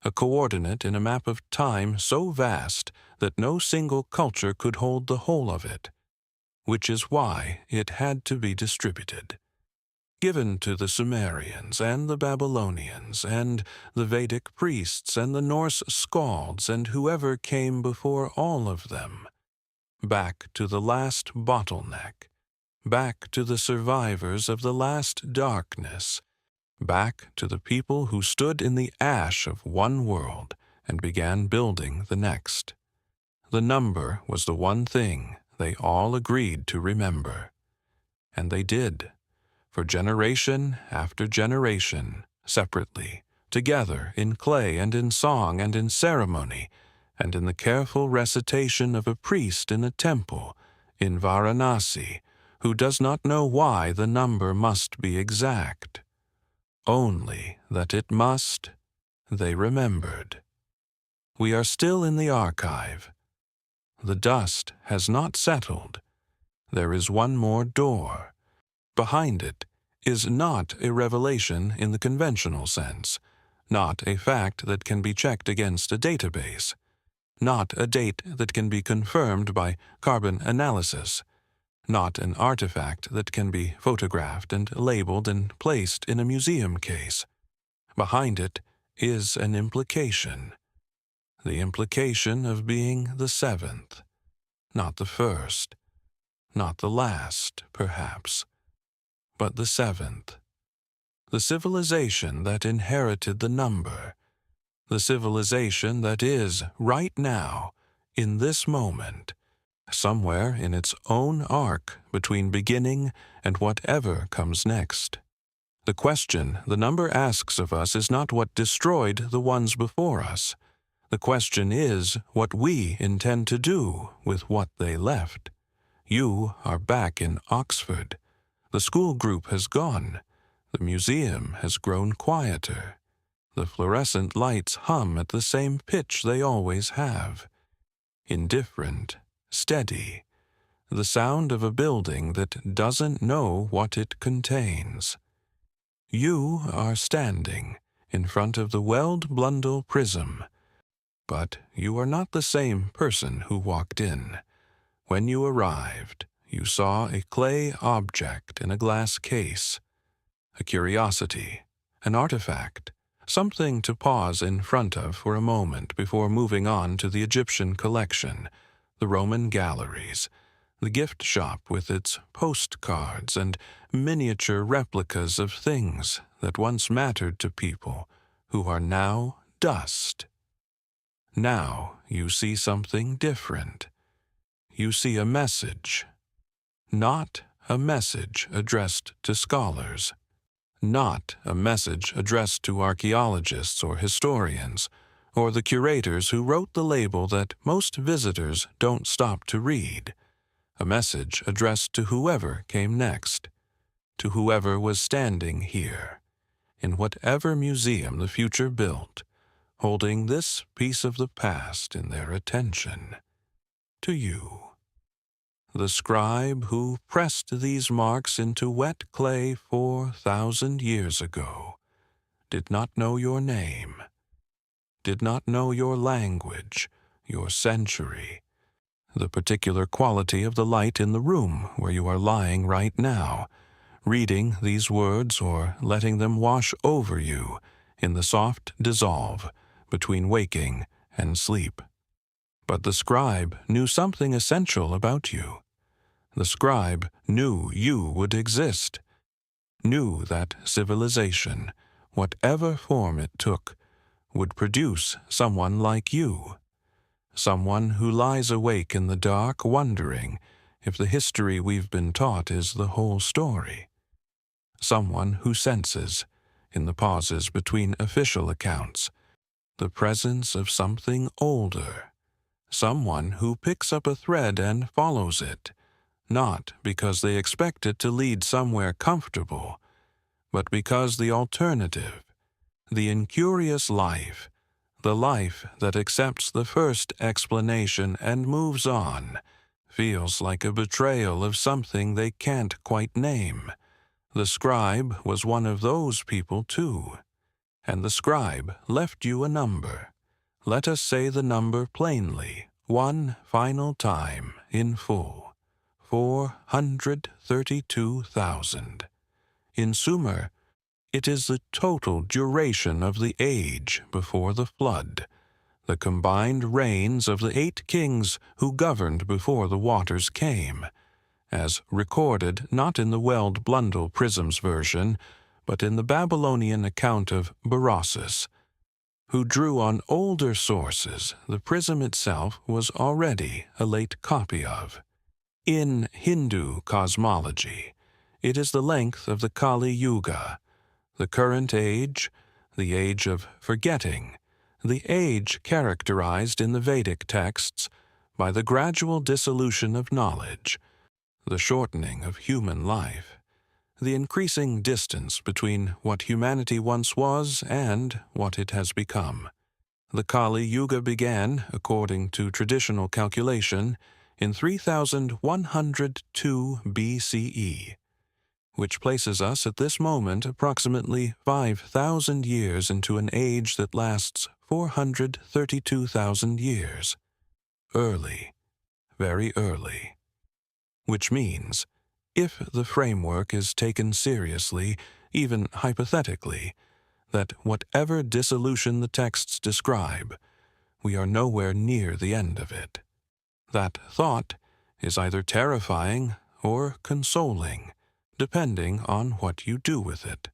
a coordinate in a map of time so vast that no single culture could hold the whole of it, which is why it had to be distributed, given to the Sumerians and the Babylonians and the Vedic priests and the Norse skalds and whoever came before all of them, back to the last bottleneck, back to the survivors of the last darkness, back to the people who stood in the ash of one world and began building the next. The number was the one thing they all agreed to remember. And they did, for generation after generation, separately, together in clay and in song and in ceremony, and in the careful recitation of a priest in a temple in Varanasi, who does not know why the number must be exact. Only that it must, they remembered. We are still in the archive. The dust has not settled. There is one more door. Behind it is not a revelation in the conventional sense, not a fact that can be checked against a database, not a date that can be confirmed by carbon analysis, not an artifact that can be photographed and labeled and placed in a museum case. Behind it is an implication, the implication of being the 7th, not the first, not the last, perhaps, but the 7th, the civilization that inherited the number, the civilization that is, right now, in this moment, somewhere in its own arc between beginning and whatever comes next. The question the number asks of us is not what destroyed the ones before us. The question is what we intend to do with what they left. You are back in Oxford. The school group has gone. The museum has grown quieter. The fluorescent lights hum at the same pitch they always have. Indifferent, steady. the sound of a building that doesn't know what it contains. You are standing in front of the Weld-Blundell Prism, but you are not the same person who walked in. When you arrived, you saw a clay object in a glass case, a curiosity, an artifact, something to pause in front of for a moment before moving on to the Egyptian collection, the Roman galleries, the gift shop with its postcards and miniature replicas of things that once mattered to people who are now dust. Now you see something different. You see a message, not a message addressed to scholars, not a message addressed to archaeologists or historians, or the curators who wrote the label that most visitors don't stop to read. A message addressed to whoever came next, to whoever was standing here, in whatever museum the future built, holding this piece of the past in their attention. To you, the scribe who pressed these marks into wet clay 4,000 years ago, did not know your name, did not know your language, your century, the particular quality of the light in the room where you are lying right now, reading these words or letting them wash over you in the soft dissolve between waking and sleep. But the scribe knew something essential about you. The scribe knew you would exist, knew that civilization, whatever form it took, would produce someone like you, someone who lies awake in the dark wondering if the history we've been taught is the whole story, someone who senses, in the pauses between official accounts, the presence of something older, someone who picks up a thread and follows it, not because they expect it to lead somewhere comfortable, but because the alternative, the incurious life, the life that accepts the first explanation and moves on, feels like a betrayal of something they can't quite name. The scribe was one of those people too, and the scribe left you a number. Let us say the number plainly, one final time, in full. 432,000. In Sumer, it is the total duration of the age before the flood, the combined reigns of the 8 kings who governed before the waters came, as recorded not in the Weld-Blundell Prism's version, but in the Babylonian account of Berossus, who drew on older sources the prism itself was already a late copy of. In Hindu cosmology, it is the length of the Kali Yuga, the current age, the age of forgetting, the age characterized in the Vedic texts by the gradual dissolution of knowledge, the shortening of human life, the increasing distance between what humanity once was and what it has become. The Kali Yuga began, according to traditional calculation, in 3102 BCE, which places us at this moment approximately 5,000 years into an age that lasts 432,000 years. Early, very early. Which means, if the framework is taken seriously, even hypothetically, that whatever dissolution the texts describe, we are nowhere near the end of it. That thought is either terrifying or consoling, depending on what you do with it.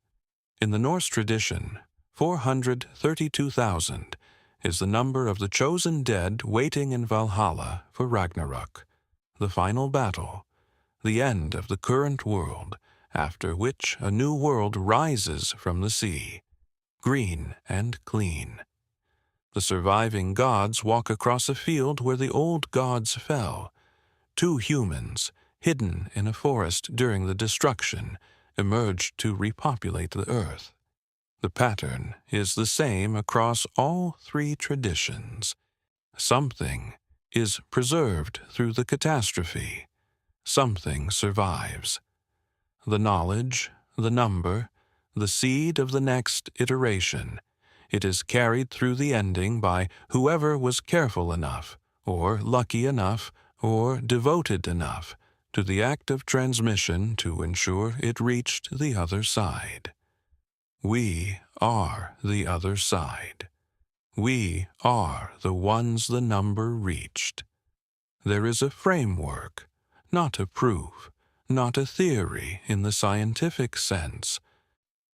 In the Norse tradition, 432,000 is the number of the chosen dead waiting in Valhalla for Ragnarok, the final battle, the end of the current world, after which a new world rises from the sea, green and clean. The surviving gods walk across a field where the old gods fell. 2 humans, hidden in a forest during the destruction, emerged to repopulate the earth. The pattern is the same across all 3 traditions. Something is preserved through the catastrophe. something survives. The knowledge, the number, the seed of the next iteration. It is carried through the ending by whoever was careful enough, or lucky enough, or devoted enough to the act of transmission to ensure it reached the other side. We are the other side. We are the ones the number reached. There is a framework, not a proof, not a theory in the scientific sense,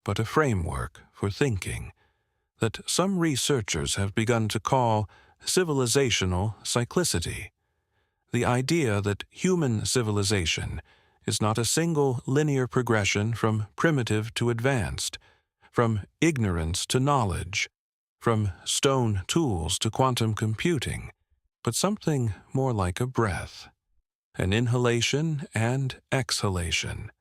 but a framework for thinking that some researchers have begun to call civilizational cyclicity. The idea that human civilization is not a single linear progression from primitive to advanced, from ignorance to knowledge, from stone tools to quantum computing, but something more like a breath, an inhalation and exhalation,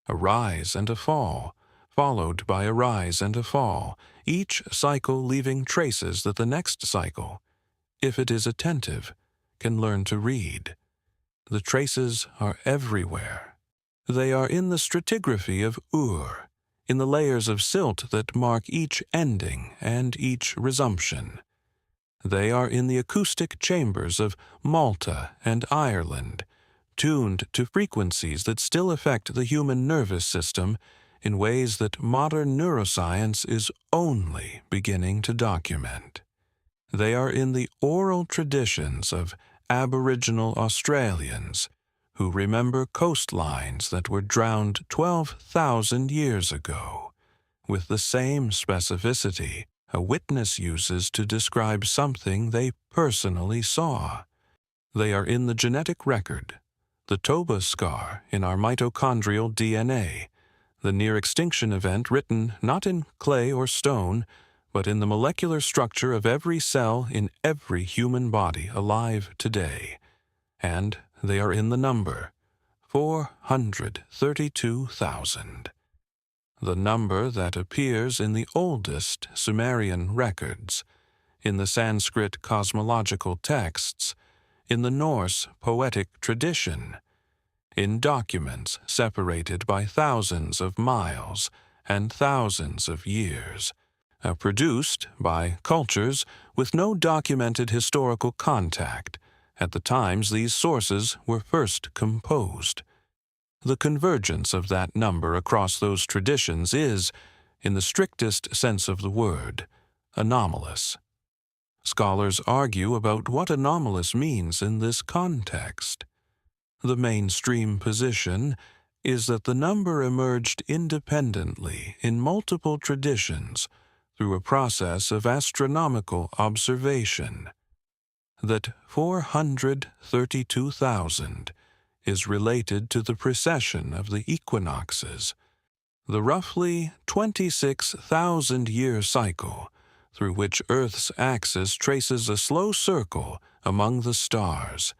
a rise and a fall, followed by a rise and a fall, each cycle leaving traces that the next cycle, if it is attentive, can learn to read. The traces are everywhere. They are in the stratigraphy of Ur, in the layers of silt that mark each ending and each resumption. They are in the acoustic chambers of Malta and Ireland, tuned to frequencies that still affect the human nervous system in ways that modern neuroscience is only beginning to document. They are in the oral traditions of Aboriginal Australians who remember coastlines that were drowned 12,000 years ago, with the same specificity a witness uses to describe something they personally saw. They are in the genetic record, the Toba scar in our mitochondrial DNA, the near-extinction event written not in clay or stone, but in the molecular structure of every cell in every human body alive today. And they are in the number, 432,000. The number that appears in the oldest Sumerian records, in the Sanskrit cosmological texts, in the Norse poetic tradition, in documents separated by thousands of miles and thousands of years, produced by cultures with no documented historical contact at the times these sources were first composed. The convergence of that number across those traditions is, in the strictest sense of the word, anomalous. Scholars argue about what anomalous means in this context. The mainstream position is that the number emerged independently in multiple traditions through a process of astronomical observation, that 432,000 is related to the precession of the equinoxes, the roughly 26,000-year cycle through which Earth's axis traces a slow circle among the stars,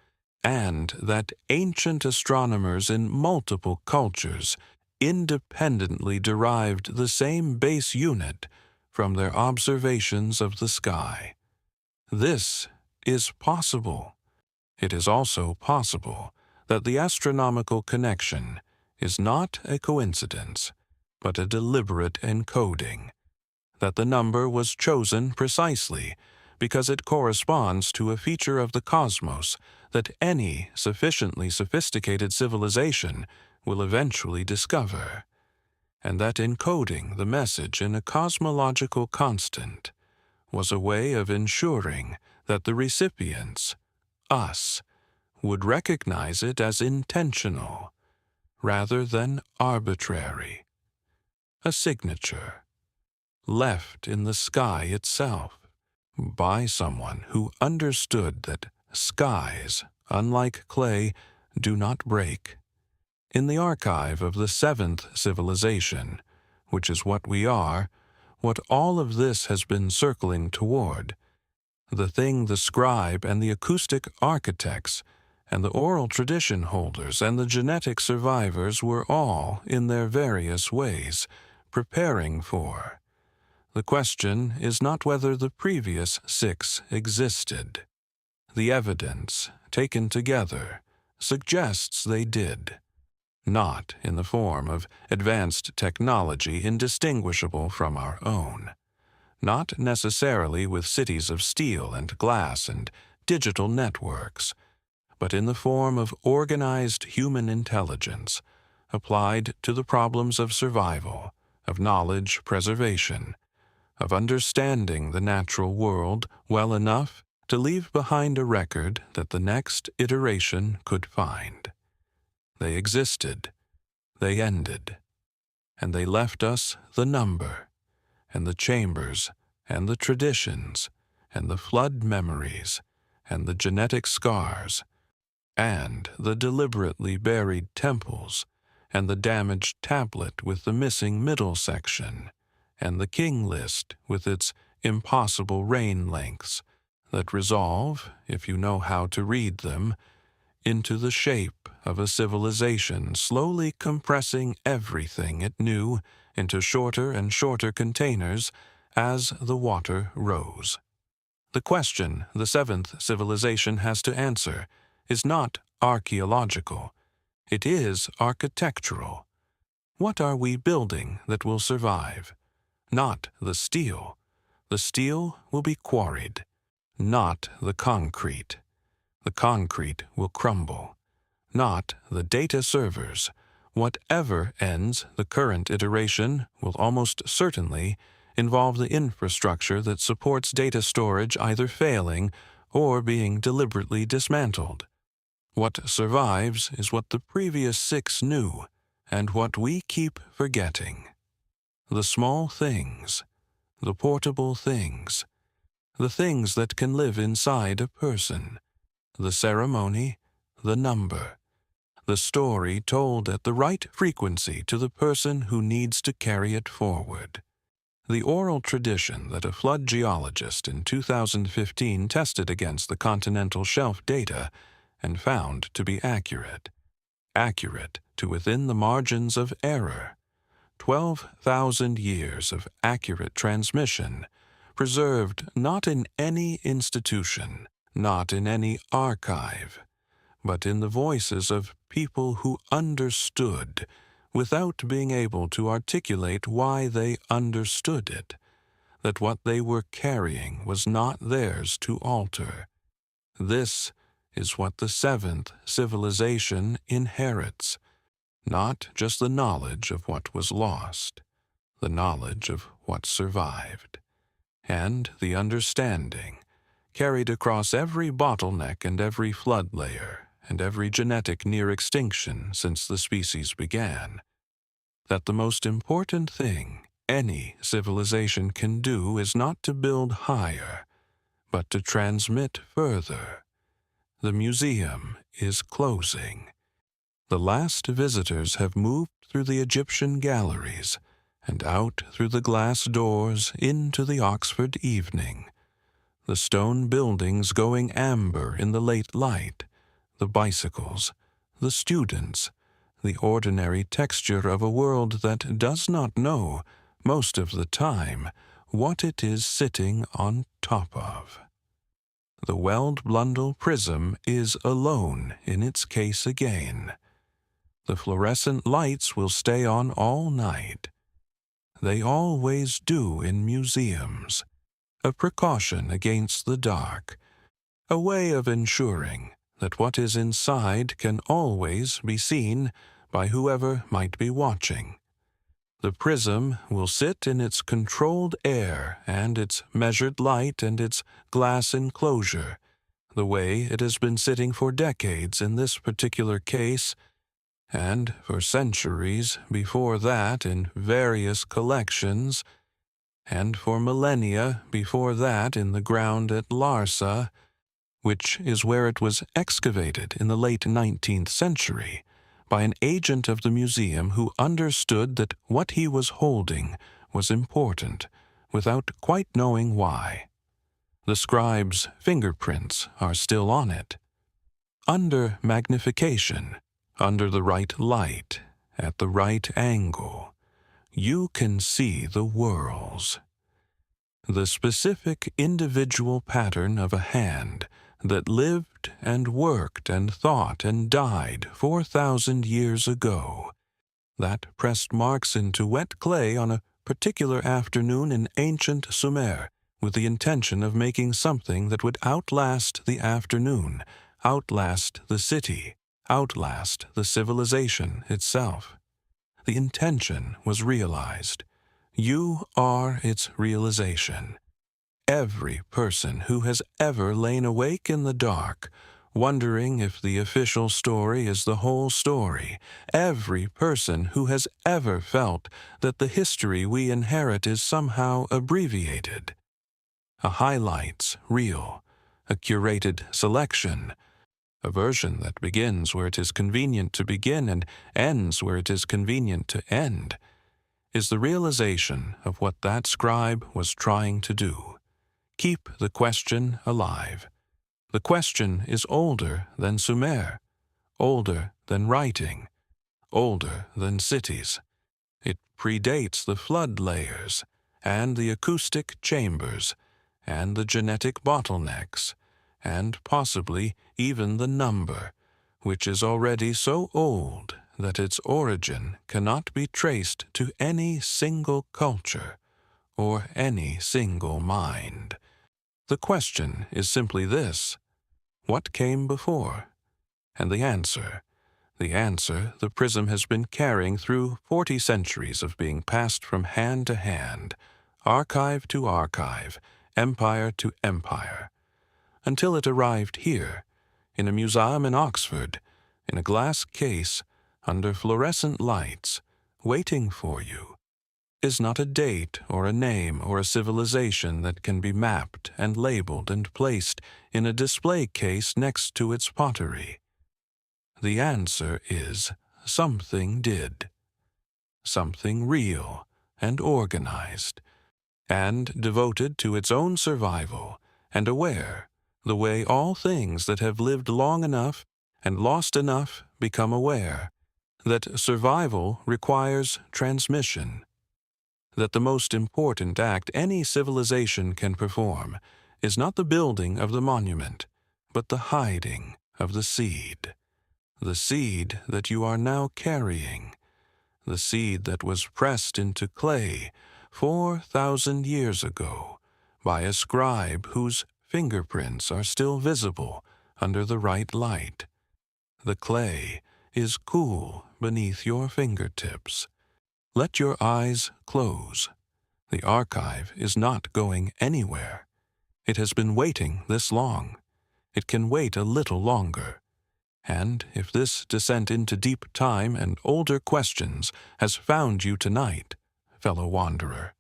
and that ancient astronomers in multiple cultures independently derived the same base unit from their observations of the sky. This is possible. It is also possible that the astronomical connection is not a coincidence, but a deliberate encoding, that the number was chosen precisely because it corresponds to a feature of the cosmos that any sufficiently sophisticated civilization will eventually discover, and that encoding the message in a cosmological constant was a way of ensuring that the recipients, us, would recognize it as intentional rather than arbitrary, a signature left in the sky itself by someone who understood that skies, unlike clay, do not break. In the archive of the seventh civilization, which is what we are, what all of this has been circling toward, the thing the scribe and the acoustic architects and the oral tradition holders and the genetic survivors were all, in their various ways, preparing for. The question is not whether the previous 6 existed. The evidence, taken together, suggests they did, not in the form of advanced technology indistinguishable from our own, not necessarily with cities of steel and glass and digital networks, but in the form of organized human intelligence applied to the problems of survival, of knowledge preservation, of understanding the natural world well enough to leave behind a record that the next iteration could find. They existed, they ended, and they left us the number, and the chambers, and the traditions, and the flood memories, and the genetic scars, and the deliberately buried temples, and the damaged tablet with the missing middle section, and the king list with its impossible reign lengths that resolve, if you know how to read them, into the shape of a civilization slowly compressing everything it knew into shorter and shorter containers as the water rose. The question the seventh civilization has to answer is not archaeological. It is architectural. What are we building that will survive? Not the steel. The steel will be quarried. Not the concrete. The concrete will crumble. Not the data servers. Whatever ends the current iteration will almost certainly involve the infrastructure that supports data storage either failing or being deliberately dismantled. What survives is what the previous 6 knew, and what we keep forgetting. The small things, the portable things, the things that can live inside a person, the ceremony, the number, the story told at the right frequency to the person who needs to carry it forward. The oral tradition that a flood geologist in 2015 tested against the continental shelf data and found to be accurate to within the margins of error. 12,000 years of accurate transmission, preserved not in any institution, not in any archive, but in the voices of people who understood without being able to articulate why they understood it, that what they were carrying was not theirs to alter. This is what the seventh civilization inherits, not just the knowledge of what was lost, the knowledge of what survived, and the understanding, carried across every bottleneck and every flood layer and every genetic near extinction since the species began, that the most important thing any civilization can do is not to build higher, but to transmit further. The museum is closing. The last visitors have moved through the Egyptian galleries and out through the glass doors into the Oxford evening. The stone buildings going amber in the late light, the bicycles, the students, the ordinary texture of a world that does not know, most of the time, what it is sitting on top of. The Weld-Blundell Prism is alone in its case again. The fluorescent lights will stay on all night. They always do in museums, a precaution against the dark, a way of ensuring that what is inside can always be seen by whoever might be watching. The prism will sit in its controlled air and its measured light and its glass enclosure, the way it has been sitting for decades in this particular case, and for centuries before that in various collections, and for millennia before that in the ground at Larsa, which is where it was excavated in the late 19th century by an agent of the museum who understood that what he was holding was important without quite knowing why. The scribe's fingerprints are still on it. Under magnification, under the right light, at the right angle, you can see the whorls. The specific individual pattern of a hand that lived and worked and thought and died 4,000 years ago, that pressed marks into wet clay on a particular afternoon in ancient Sumer, with the intention of making something that would outlast the afternoon, outlast the city, outlast the civilization itself. The intention was realized. You are its realization. Every person who has ever lain awake in the dark, wondering if the official story is the whole story, every person who has ever felt that the history we inherit is somehow abbreviated, a highlights reel, a curated selection, a version that begins where it is convenient to begin and ends where it is convenient to end, is the realization of what that scribe was trying to do. Keep the question alive. The question is older than Sumer, older than writing, older than cities. It predates the flood layers and the acoustic chambers and the genetic bottlenecks and possibly even the number, which is already so old that its origin cannot be traced to any single culture or any single mind. The question is simply this: what came before? And the answer the prism has been carrying through 40 centuries of being passed from hand to hand, archive to archive, empire to empire, until it arrived here, in a museum in Oxford, in a glass case, under fluorescent lights, waiting for you, is not a date or a name or a civilization that can be mapped and labeled and placed in a display case next to its pottery. The answer is something did. Something real and organized, and devoted to its own survival, and aware, the way all things that have lived long enough and lost enough become aware, that survival requires transmission, that the most important act any civilization can perform is not the building of the monument, but the hiding of the seed that you are now carrying, the seed that was pressed into clay 4,000 years ago by a scribe whose fingerprints are still visible under the right light. The clay is cool beneath your fingertips. Let your eyes close. The archive is not going anywhere. It has been waiting this long. It can wait a little longer. And if this descent into deep time and older questions has found you tonight, fellow wanderer,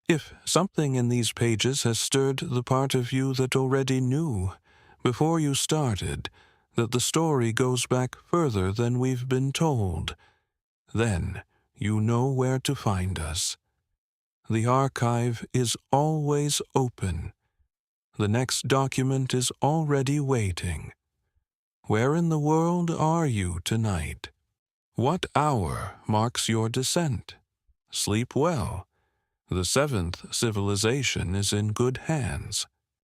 if something in these pages has stirred the part of you that already knew, before you started, that the story goes back further than we've been told, then you know where to find us. The archive is always open. The next document is already waiting. Where in the world are you tonight? What hour marks your descent? Sleep well. The seventh civilization is in good hands.